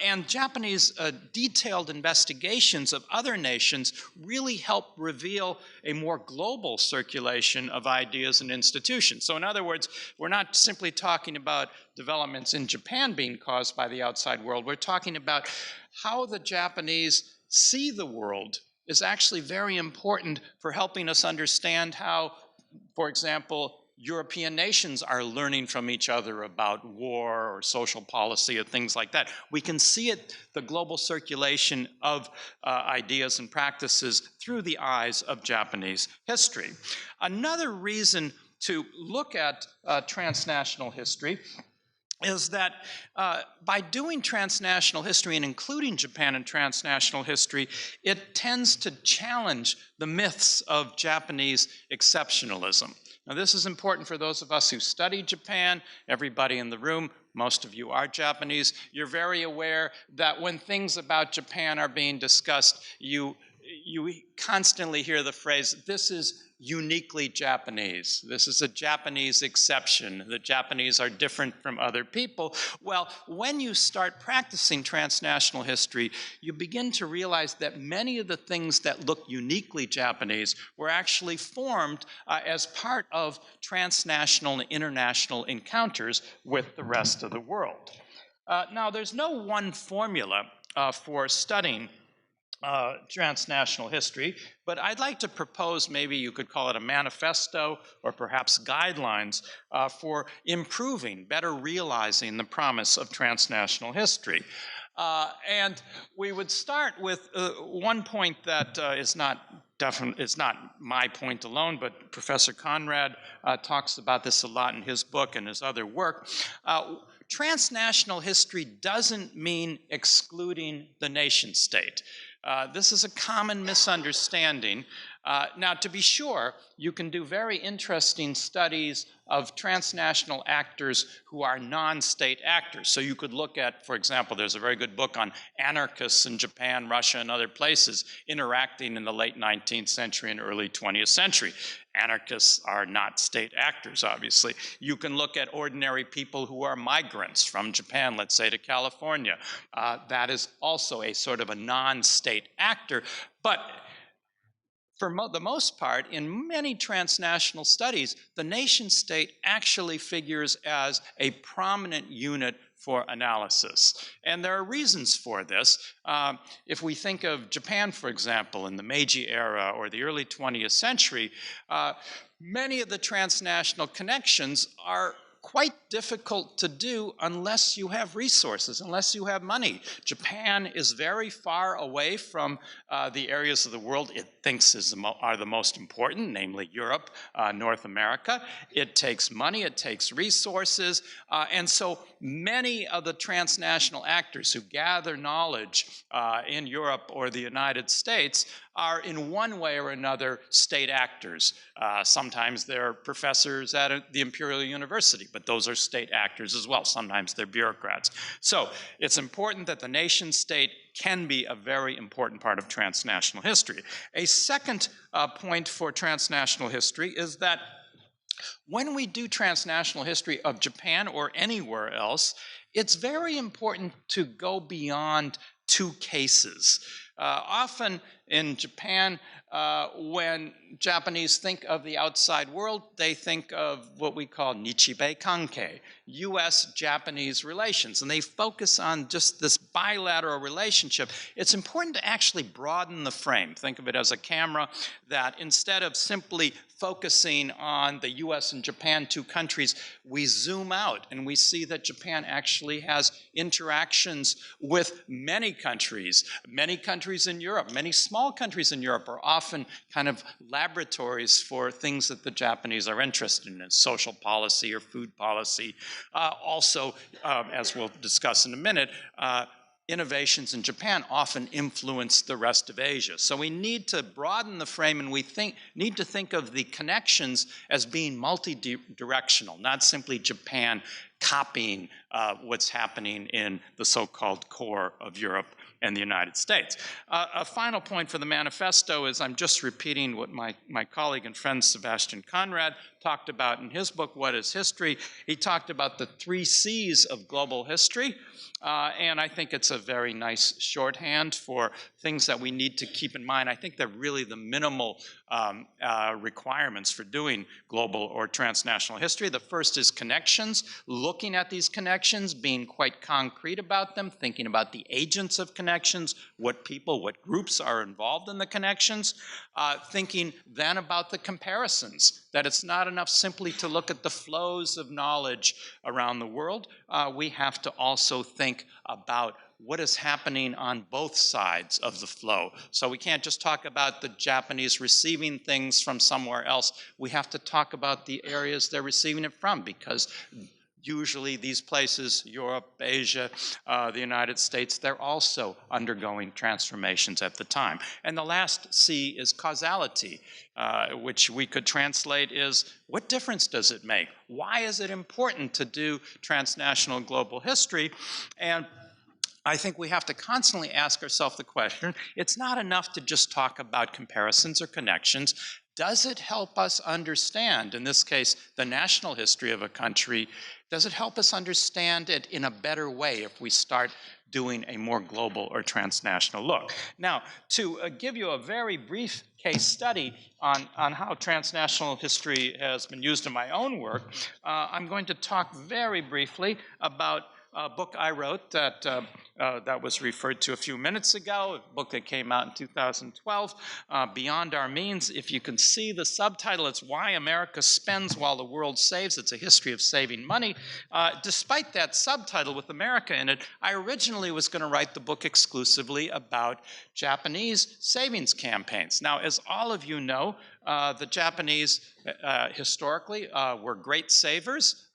S5: And Japanese detailed investigations of other nations really help reveal a more global circulation of ideas and institutions. So in other words, we're not simply talking about developments in Japan being caused by the outside world. We're talking about how the Japanese see the world is actually very important for helping us understand how, for example, European nations are learning from each other about war or social policy or things like that. We can see it, the global circulation of ideas and practices through the eyes of Japanese history. Another reason to look at transnational history is that by doing transnational history and including Japan in transnational history, it tends to challenge the myths of Japanese exceptionalism. Now, this is important for those of us who study Japan. Everybody in the room, most of you are Japanese. You're very aware that when things about Japan are being discussed, you constantly hear the phrase, this is uniquely Japanese. This is a Japanese exception. The Japanese are different from other people. Well, when you start practicing transnational history, you begin to realize that many of the things that look uniquely Japanese were actually formed as part of transnational and international encounters with the rest of the world. Now, there's no one formula for studying transnational history, but I'd like to propose, maybe you could call it a manifesto or perhaps guidelines for improving, better realizing the promise of transnational history. And we would start with one point that is not it's not my point alone, but Professor Conrad talks about this a lot in his book and his other work. Transnational history doesn't mean excluding the nation state. This is a common misunderstanding. Now, to be sure, you can do very interesting studies of transnational actors who are non-state actors. So you could look at, for example, there's a very good book on anarchists in Japan, Russia, and other places interacting in the late 19th century and early 20th century. Anarchists are not state actors, obviously. You can look at ordinary people who are migrants from Japan, let's say, to California. That is also a sort of a non-state actor. But for the most part, in many transnational studies, the nation state actually figures as a prominent unit for analysis. And there are reasons for this. If we think of Japan, for example, in the Meiji era or the early 20th century, many of the transnational connections are quite difficult to do unless you have resources, unless you have money. Japan is very far away from the areas of the world it thinks are the most important, namely Europe, North America. It takes money, it takes resources, and so many of the transnational actors who gather knowledge in Europe or the United States are in one way or another state actors. Sometimes they're professors at the Imperial University, but those are state actors as well. Sometimes they're bureaucrats. So it's important that the nation state can be a very important part of transnational history. A second point for transnational history is that when we do transnational history of Japan or anywhere else, it's very important to go beyond two cases. Often in Japan, when Japanese think of the outside world, they think of what we call Nichibei Kankei, US-Japanese relations, and they focus on just this bilateral relationship. It's important to actually broaden the frame. Think of it as a camera that instead of simply focusing on the US and Japan, two countries, we zoom out and we see that Japan actually has interactions with many countries in Europe. Many small countries in Europe are often kind of laboratories for things that the Japanese are interested in, social policy or food policy. Also, as we'll discuss in a minute, innovations in Japan often influence the rest of Asia. So we need to broaden the frame, and we need to think of the connections as being multi-directional, not simply Japan copying what's happening in the so-called core of Europe and the United States. A final point for the manifesto is I'm just repeating what my colleague and friend Sebastian Conrad talked about in his book, What is History? He talked about the 3 C's of global history. And I think it's a very nice shorthand for things that we need to keep in mind. I think they're really the minimal requirements for doing global or transnational history. The first is connections, looking at these connections, being quite concrete about them, thinking about the agents of connections, what people, what groups are involved in the connections, thinking then about the comparisons, that it's not enough simply to look at the flows of knowledge around the world. We have to also think about what is happening on both sides of the flow. So we can't just talk about the Japanese receiving things from somewhere else. We have to talk about the areas they're receiving it from, because usually these places, Europe, Asia, the United States, they're also undergoing transformations at the time. And the last C is causality, which we could translate is, what difference does it make? Why is it important to do transnational global history? And I think we have to constantly ask ourselves the question, it's not enough to just talk about comparisons or connections. Does it help us understand, in this case, the national history of a country? Does it help us understand it in a better way if we start doing a more global or transnational look? Now, to give you a very brief case study on how transnational history has been used in my own work, I'm going to talk very briefly about a book I wrote that was referred to a few minutes ago, a book that came out in 2012, Beyond Our Means. If you can see the subtitle, it's Why America Spends While the World Saves. It's a history of saving money. Despite that subtitle with America in it, I originally was going to write the book exclusively about Japanese savings campaigns. Now, as all of you know, the Japanese historically were great savers.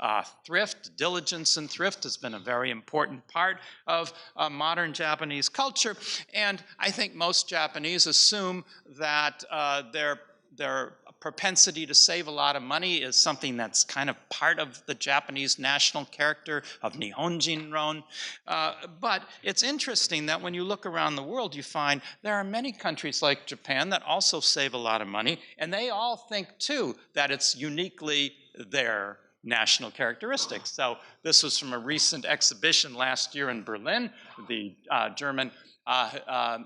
S5: Thrift, diligence and thrift has been a very important part of modern Japanese culture. And I think most Japanese assume that their propensity to save a lot of money is something that's kind of part of the Japanese national character of Nihonjinron. But it's interesting that when you look around the world, you find there are many countries like Japan that also save a lot of money, and they all think, too, that it's uniquely their national characteristics. So this was from a recent exhibition last year in Berlin, the German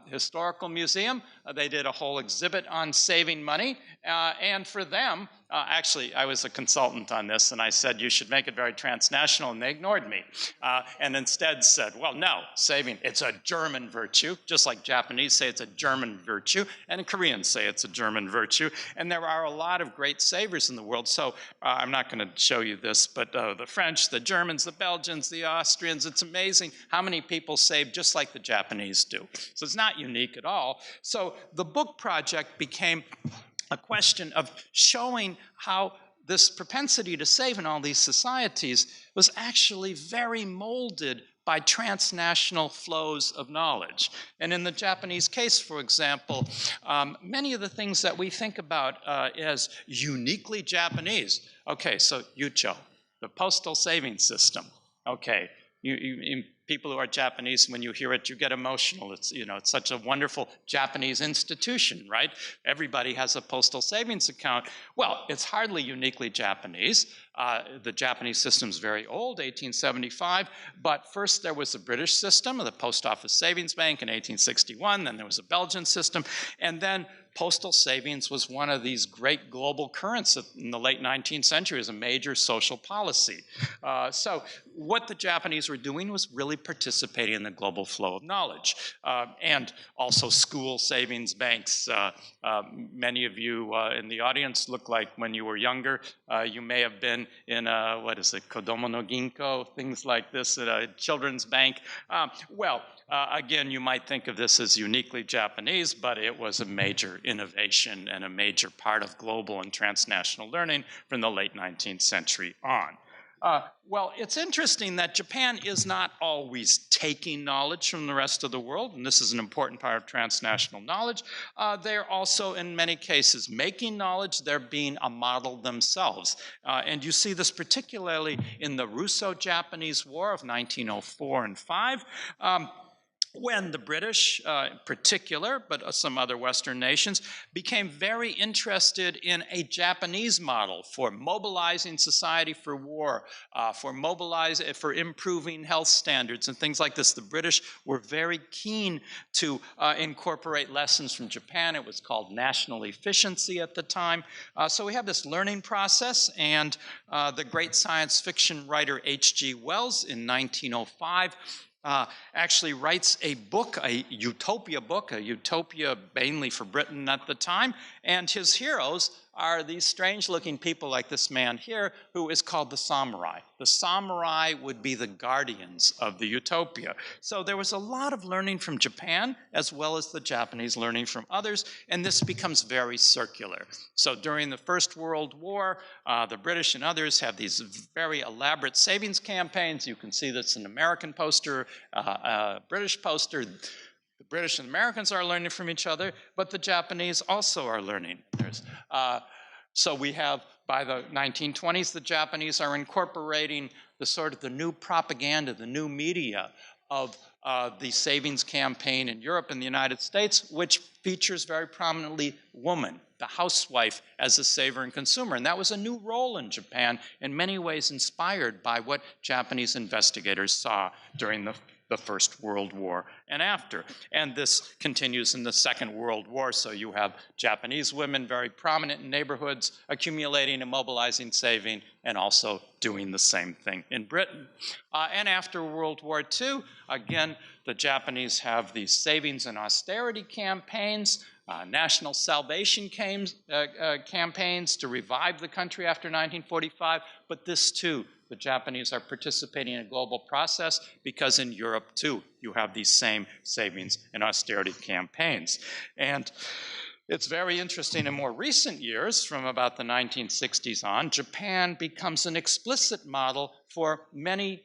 S5: Historical Museum. They did a whole exhibit on saving money, and for them, actually, I was a consultant on this, and I said, you should make it very transnational, and they ignored me, and instead said, well, no, saving, it's a German virtue, just like Japanese say it's a German virtue, and Koreans say it's a German virtue, and there are a lot of great savers in the world. So I'm not going to show you this, but the French, the Germans, the Belgians, the Austrians, it's amazing how many people save just like the Japanese do. So it's not unique at all. So the book project became a question of showing how this propensity to save in all these societies was actually very molded by transnational flows of knowledge. And in the Japanese case, for example, many of the things that we think about as uniquely Japanese, okay, so Yucho, the postal savings system, okay, people who are Japanese, when you hear it, you get emotional. It's, you know, it's such a wonderful Japanese institution, right? Everybody has a postal savings account. Well, it's hardly uniquely Japanese. The Japanese system's very old, 1875, but first there was a British system, the Post Office Savings Bank in 1861, then there was a Belgian system, and then postal savings was one of these great global currents in the late 19th century as a major social policy. So what the Japanese were doing was really participating in the global flow of knowledge. And also school savings banks. Many of you in the audience look like when you were younger, you may have been in what is it, Kodomo no Ginko, things like this at a children's bank. Again, you might think of this as uniquely Japanese, but it was a major innovation and a major part of global and transnational learning from the late 19th century on. Well, it's interesting that Japan is not always taking knowledge from the rest of the world, and this is an important part of transnational knowledge. They're also, in many cases, making knowledge. They're being a model themselves. And you see this particularly in the Russo-Japanese War of 1904 and 5. When the British in particular, but some other Western nations, became very interested in a Japanese model for mobilizing society for war, for improving health standards and things like this. The British were very keen to incorporate lessons from Japan. It was called national efficiency at the time. So we have this learning process, and the great science fiction writer H.G. Wells in 1905 actually writes a book, a utopia mainly for Britain at the time, and his heroes are these strange-looking people like this man here, who is called the samurai. The samurai would be the guardians of the utopia. So there was a lot of learning from Japan, as well as the Japanese learning from others, and this becomes very circular. So during the First World War, the British and others have these very elaborate savings campaigns. You can see this in an American poster, a British poster. The British and Americans are learning from each other, but the Japanese also are learning. So we have, by the 1920s, the Japanese are incorporating the sort of the new propaganda, the new media of the savings campaign in Europe and the United States, which features very prominently woman, the housewife, as a saver and consumer. And that was a new role in Japan, in many ways inspired by what Japanese investigators saw during the First World War and after. And this continues in the Second World War, so you have Japanese women very prominent in neighborhoods, accumulating and mobilizing saving, and also doing the same thing in Britain. And after World War II, again, the Japanese have these savings and austerity campaigns, national salvation campaigns to revive the country after 1945, but this too, the Japanese are participating in a global process because in Europe, too, you have these same savings and austerity campaigns. And it's very interesting in more recent years, from about the 1960s on, Japan becomes an explicit model for many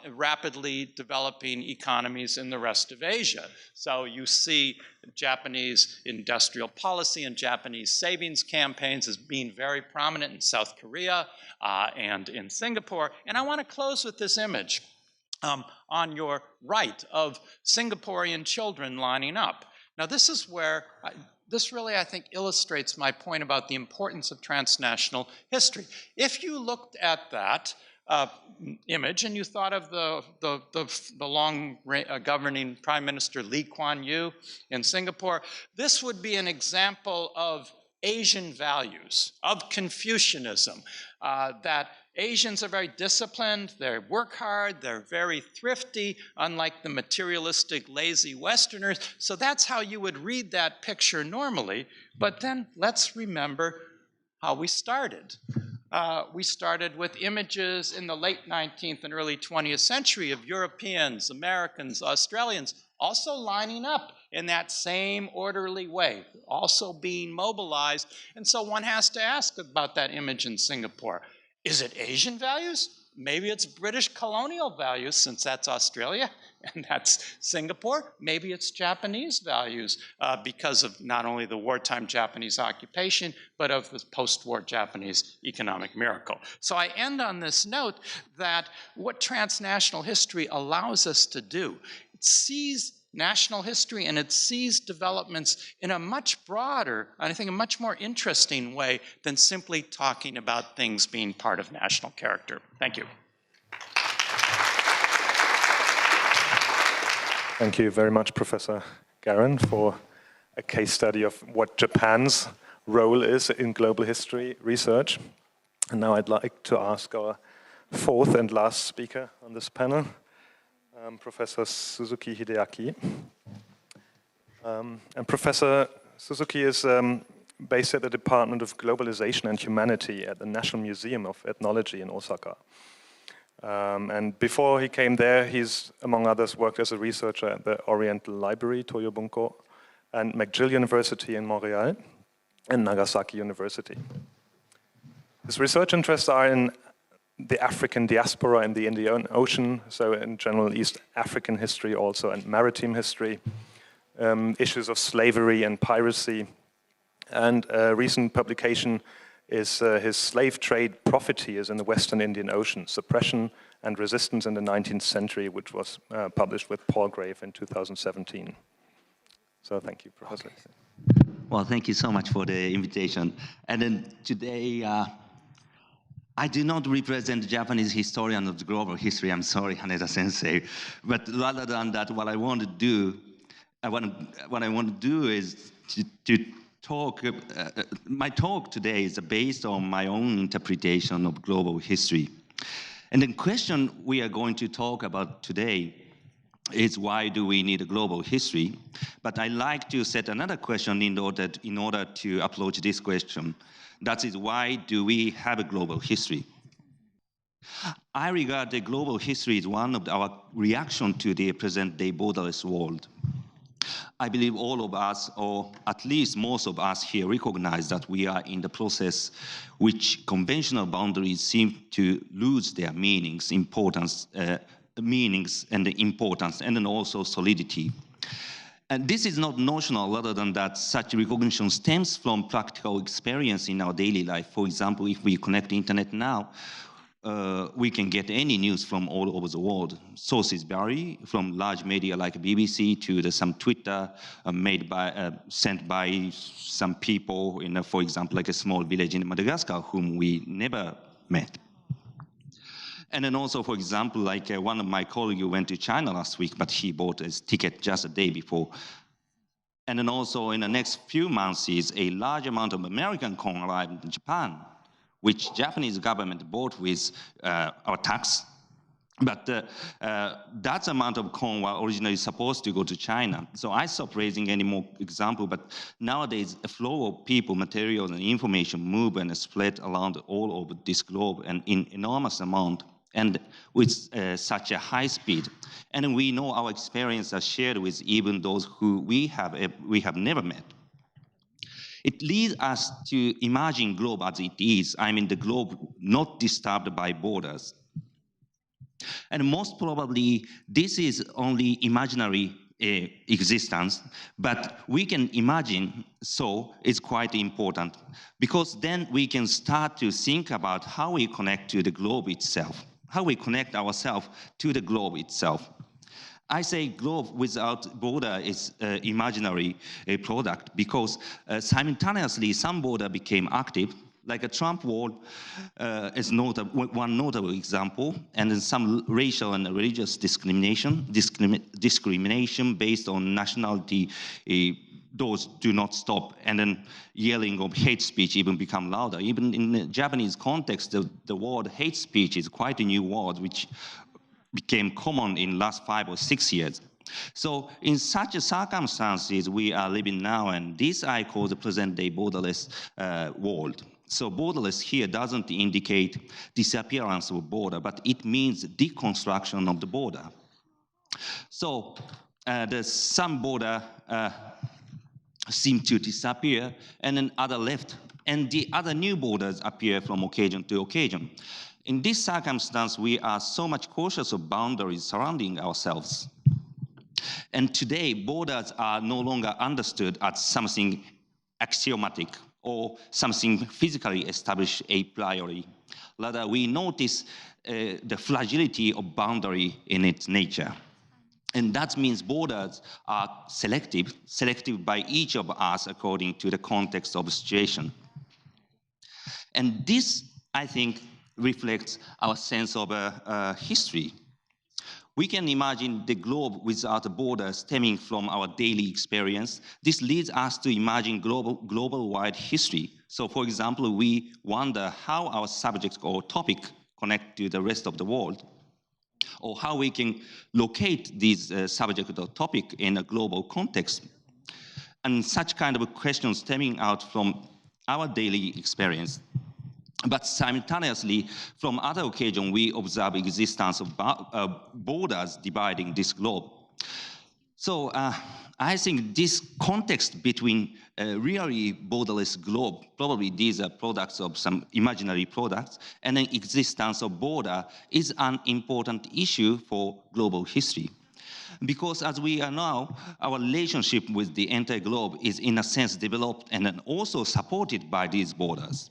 S5: rapidly developing economies in the rest of Asia. So you see Japanese industrial policy and Japanese savings campaigns as being very prominent in South Korea and in Singapore. And I want to close with this image on your right of Singaporean children lining up. Now this is where this really, I think, illustrates my point about the importance of transnational history. If you looked at that image and you thought of the long governing Prime Minister Lee Kuan Yew in Singapore, this would be an example of Asian values, of Confucianism, that Asians are very disciplined, they work hard, they're very thrifty, unlike the materialistic, lazy Westerners. So that's how you would read that picture normally. But then let's remember how we started. We started with images in the late 19th and early 20th century of Europeans, Americans, Australians, also lining up in that same orderly way, also being mobilized. And so one has to ask about that image in Singapore. Is it Asian values? Maybe it's British colonial values, since that's Australia and that's Singapore. Maybe it's Japanese values because of not only the wartime Japanese occupation, but of the post-war Japanese economic miracle. So I end on this note that what transnational history allows us to do, it sees national history and it sees developments in a much broader, and I think a much more interesting way than simply talking about things being part of national character. Thank you.
S2: Thank you very much, Professor Garon, for a case study of what Japan's role is in global history research. And now I'd like to ask our fourth and last speaker on this panel, Professor Suzuki Hideaki. And Professor Suzuki is based at the Department of Globalization and Humanity at the National Museum of Ethnology in Osaka. And before he came there, he's, among others, worked as a researcher at the Oriental Library, Toyo Bunko, and McGill University in Montreal, and Nagasaki University. His research interests are in the African diaspora in the Indian Ocean, so in general East African history also, and maritime history, issues of slavery and piracy. And a recent publication is his Slave Trade Profiteers in the Western Indian Ocean, Suppression and Resistance in the 19th Century, which was published with Paul Grave in 2017. So thank you, Professor.
S6: Okay. Well, thank you so much for the invitation. And then today, I do not represent the Japanese historian of the global history. I'm sorry, Haneda Sensei. But rather than that, what I want to do, what I want to do is to talk. My talk today is based on my own interpretation of global history. And the question we are going to talk about today is why do we need a global history? But I like to set another question in order to approach this question. That is, why do we have a global history? I regard the global history as one of our reaction to the present-day borderless world. I believe all of us, or at least most of us here, recognize that we are in the process which conventional boundaries seem to lose their meanings, importance, and then also solidity. And this is not notional, rather than that such recognition stems from practical experience in our daily life. For example, if we connect the internet now, we can get any news from all over the world. Sources vary from large media like BBC to some Twitter sent by some people in, for example, like a small village in Madagascar whom we never met. And then also, for example, like one of my colleagues went to China last week, but he bought his ticket just a day before. And then also in the next few months, a large amount of American corn arrived in Japan, which Japanese government bought with our tax. But that amount of corn was originally supposed to go to China. So I stopped raising any more example, but nowadays a flow of people, materials, and information move and spread around all over this globe and in enormous amount and with such a high speed. And we know our experiences are shared with even those who we have never met. It leads us to imagine globe as it is. I mean, the globe not disturbed by borders. And most probably, this is only imaginary existence, but we can imagine, so it's quite important, because then we can start to think about how we connect to the globe itself, how we connect ourselves to the globe itself. I say globe without border is imaginary product because simultaneously some border became active, like a Trump wall is one notable example, and then some racial and religious discrimination based on nationality, those do not stop, and then yelling of hate speech even become louder. Even in the Japanese context, the word hate speech is quite a new word, which became common in the last 5 or 6 years. So in such circumstances we are living now, and this I call the present-day borderless world. So borderless here doesn't indicate disappearance of border, but it means deconstruction of the border. So there's some border seem to disappear, and then other left, and the other new borders appear from occasion to occasion. In this circumstance, we are so much cautious of boundaries surrounding ourselves. And today, borders are no longer understood as something axiomatic or something physically established a priori. Rather, we notice the fragility of boundary in its nature. And that means borders are selective by each of us according to the context of the situation. And this, I think, reflects our sense of history. We can imagine the globe without a border stemming from our daily experience. This leads us to imagine global-wide history. So, for example, we wonder how our subject or topic connect to the rest of the world, or how we can locate this subject or topic in a global context. And such kind of questions stemming out from our daily experience. But simultaneously, from other occasions, we observe existence of borders dividing this globe. So I think this context between really borderless globe, probably these are products of some imaginary products, and an existence of border is an important issue for global history. Because as we are now, our relationship with the entire globe is in a sense developed and also supported by these borders.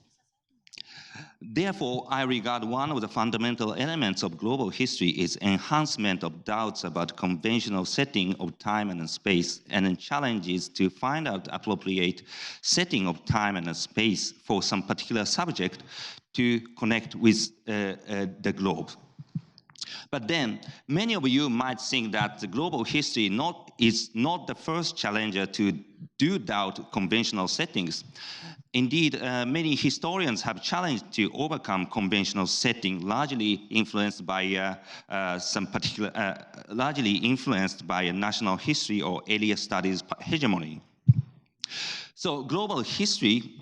S6: Therefore, I regard one of the fundamental elements of global history is enhancement of doubts about conventional setting of time and space, and challenges to find out appropriate setting of time and space for some particular subject to connect with the globe. But then, many of you might think that the global history is not the first challenger to do doubt conventional settings. Indeed, many historians have challenged to overcome conventional setting, largely influenced by national history or area studies hegemony. So global history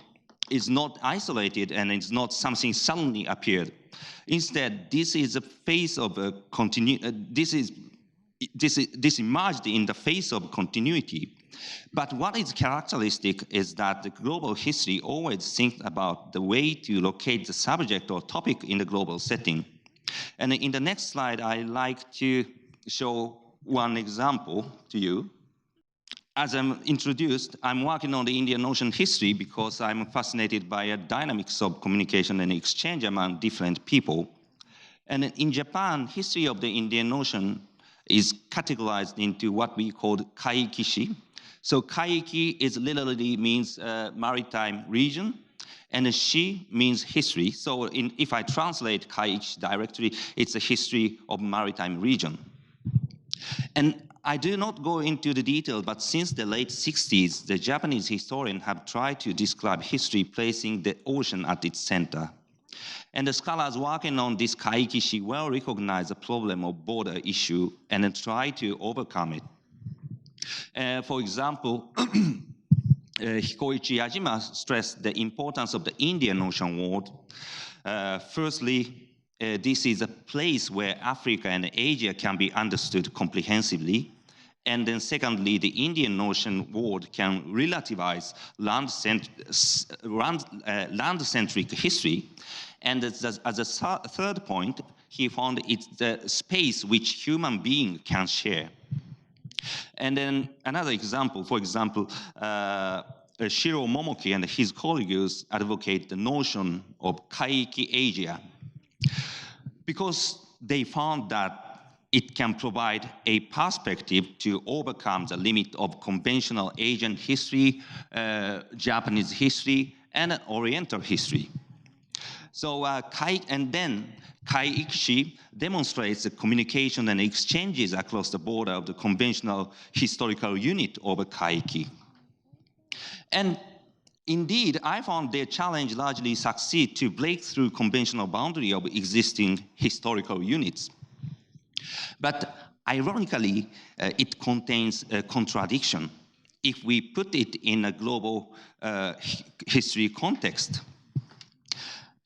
S6: is not isolated and it's not something suddenly appeared. Instead, this is a phase of this emerged in the face of continuity. But what is characteristic is that the global history always thinks about the way to locate the subject or topic in the global setting. And in the next slide, I like to show one example to you. As I'm introduced, I'm working on the Indian Ocean history because I'm fascinated by the dynamics of communication and exchange among different people. And in Japan, history of the Indian Ocean is categorized into what we call kaikishi. So kaiki is literally means maritime region, and shi means history. So if I translate kaiichi directly, it's a history of maritime region. And I do not go into the detail, but since the late 60s, the Japanese historians have tried to describe history placing the ocean at its center. And the scholars working on this kaikishi well recognize the problem of border issue and try to overcome it. For example, Hikoichi Yajima stressed the importance of the Indian Ocean world. Firstly, this is a place where Africa and Asia can be understood comprehensively. And then secondly, the Indian Ocean world can relativize land-centric history. And as a third point, he found it's the space which human beings can share. And then another example, for example, Shiro Momoki and his colleagues advocate the notion of Kaiki Asia, because they found that it can provide a perspective to overcome the limit of conventional Asian history, Japanese history, and Oriental history. So Kaikishi demonstrates the communication and exchanges across the border of the conventional historical unit of Kaiki. And indeed, I found their challenge largely succeed to break through conventional boundary of existing historical units. But ironically, it contains a contradiction if we put it in a global history context.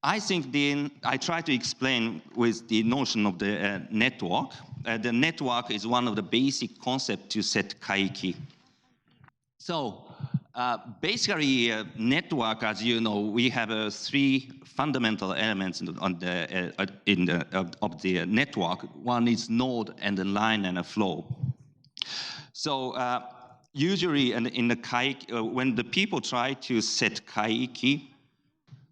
S6: I think I try to explain with the notion of the network. The network is one of the basic concepts to set Kaiki. So basically, network, as you know, we have three fundamental elements of the network. One is node and a line and a flow. So usually in the Kaiki, when the people try to set Kaiki,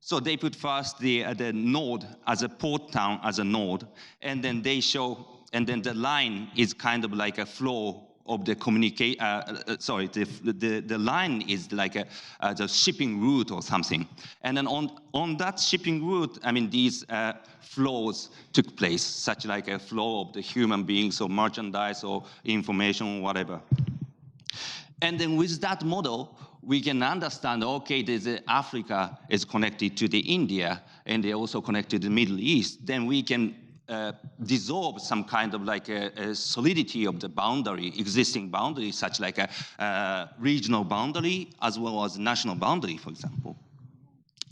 S6: so they put first the node as a port town as a node, and then they show, and then the line is kind of like a flow of the the line is like the shipping route or something. And then on that shipping route, I mean, these flows took place, such like a flow of the human beings or merchandise or information, whatever. And then with that model, we can understand, okay, Africa is connected to the India, and they're also connected to the Middle East. Then we can dissolve some kind of like a solidity of the boundary, existing boundary, such like a regional boundary as well as national boundary, for example.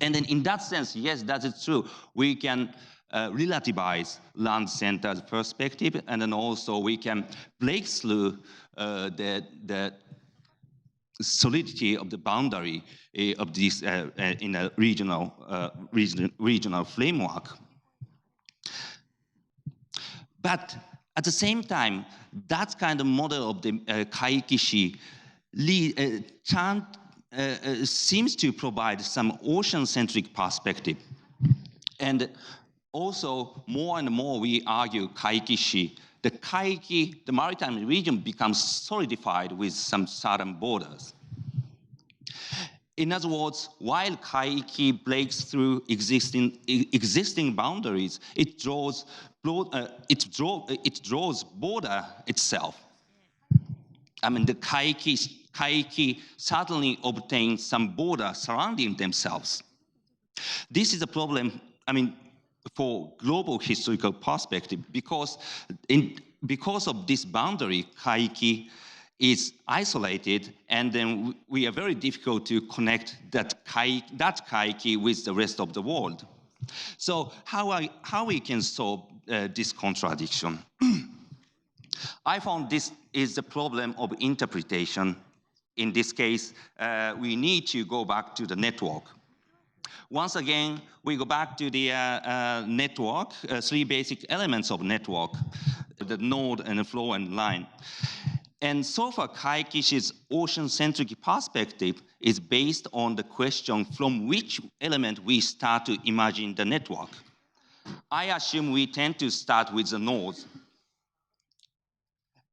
S6: And then in that sense, yes, that is true. We can relativize land-centered perspective, and then also we can break through the solidity of the boundary of this in a regional framework. But at the same time, that kind of model of the Kaikishi seems to provide some ocean-centric perspective. And also, more and more we argue Kaikishi, the maritime region becomes solidified with some certain borders. In other words, while Kaiki breaks through existing boundaries, it draws border itself. I mean, the Kaiki certainly obtains some border surrounding themselves. This is a problem, I mean, for global historical perspective, because of this boundary, Kaiki is isolated, and then we are very difficult to connect that Kaiki with the rest of the world. So how we can solve this contradiction? I found this is the problem of interpretation. In this case, we need to go back to the network. Once again, we go back to the network, three basic elements of network, the node and the flow and line. And so far, Kaikishi's ocean-centric perspective is based on the question from which element we start to imagine the network. I assume we tend to start with the nodes.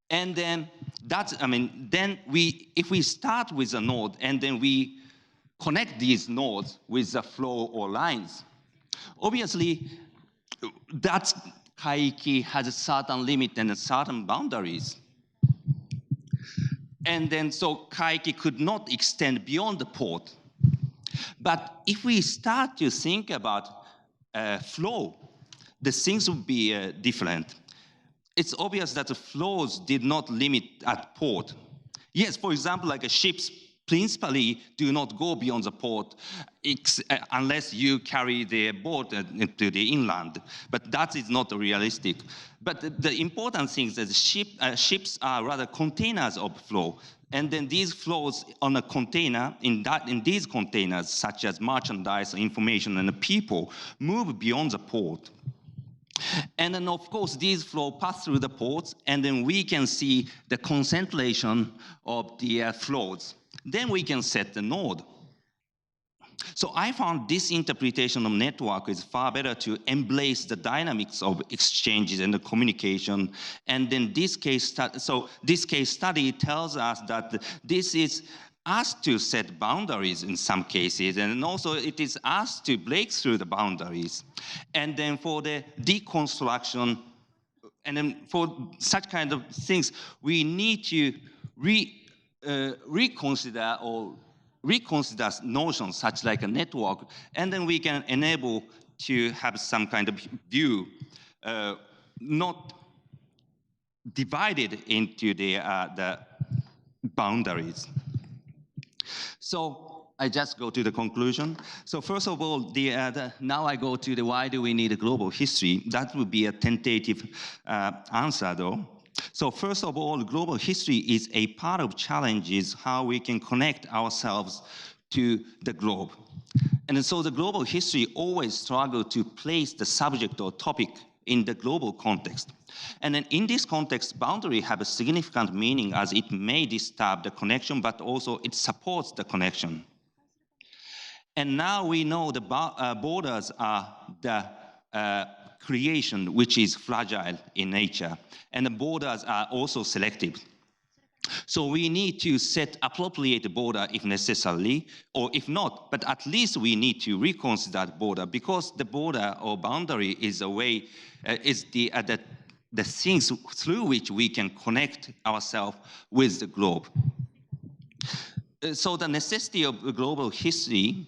S6: And then if we start with a node and then we connect these nodes with the flow or lines, obviously that Kaiki has a certain limit and certain boundaries. And then so Kaiki could not extend beyond the port. But if we start to think about flow, the things would be different. It's obvious that the flows did not limit at port. Yes, for example, like ships principally do not go beyond the port unless you carry the boat to the inland. But that is not realistic. But the important thing is that ships are rather containers of flow. And then these flows on a container, in these containers, such as merchandise, information, and people, move beyond the port. And then, of course, these flows pass through the ports, and then we can see the concentration of the flows. Then we can set the node. So I found this interpretation of network is far better to embrace the dynamics of exchanges and the communication. And then this case study tells us that this is us to set boundaries in some cases, and also it is us to break through the boundaries. And then for the deconstruction, and then for such kind of things, we need to reconsider notions such like a network, and then we can enable to have some kind of view, not divided into the boundaries. So I just go to the conclusion. So first of all, now I go to the why do we need a global history? That would be a tentative answer though. So first of all, global history is a part of challenges how we can connect ourselves to the globe. And so the global history always struggle to place the subject or topic in the global context. And then in this context, boundary have a significant meaning as it may disturb the connection, but also it supports the connection. And now we know the borders are the creation which is fragile in nature, and the borders are also selective. So we need to set appropriate border if necessary, or if not, but at least we need to reconsider that border, because the border or boundary is a way, is the things through which we can connect ourselves with the globe. So the necessity of global history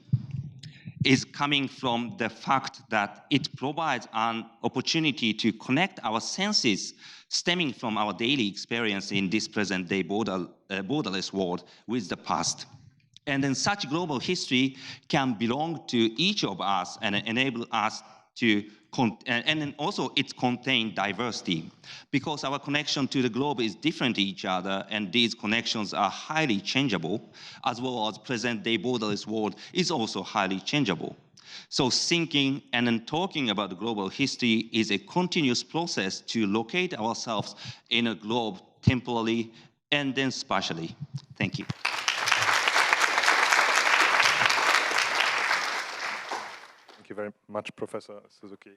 S6: is coming from the fact that it provides an opportunity to connect our senses stemming from our daily experience in this present-day borderless world with the past. And then such global history can belong to each of us and enable us to, and then also it contains diversity, because our connection to the globe is different to each other, and these connections are highly changeable, as well as present-day borderless world is also highly changeable. So thinking and then talking about global history is a continuous process to locate ourselves in a globe temporally and then spatially. Thank you.
S2: Thank you very much, Professor Suzuki.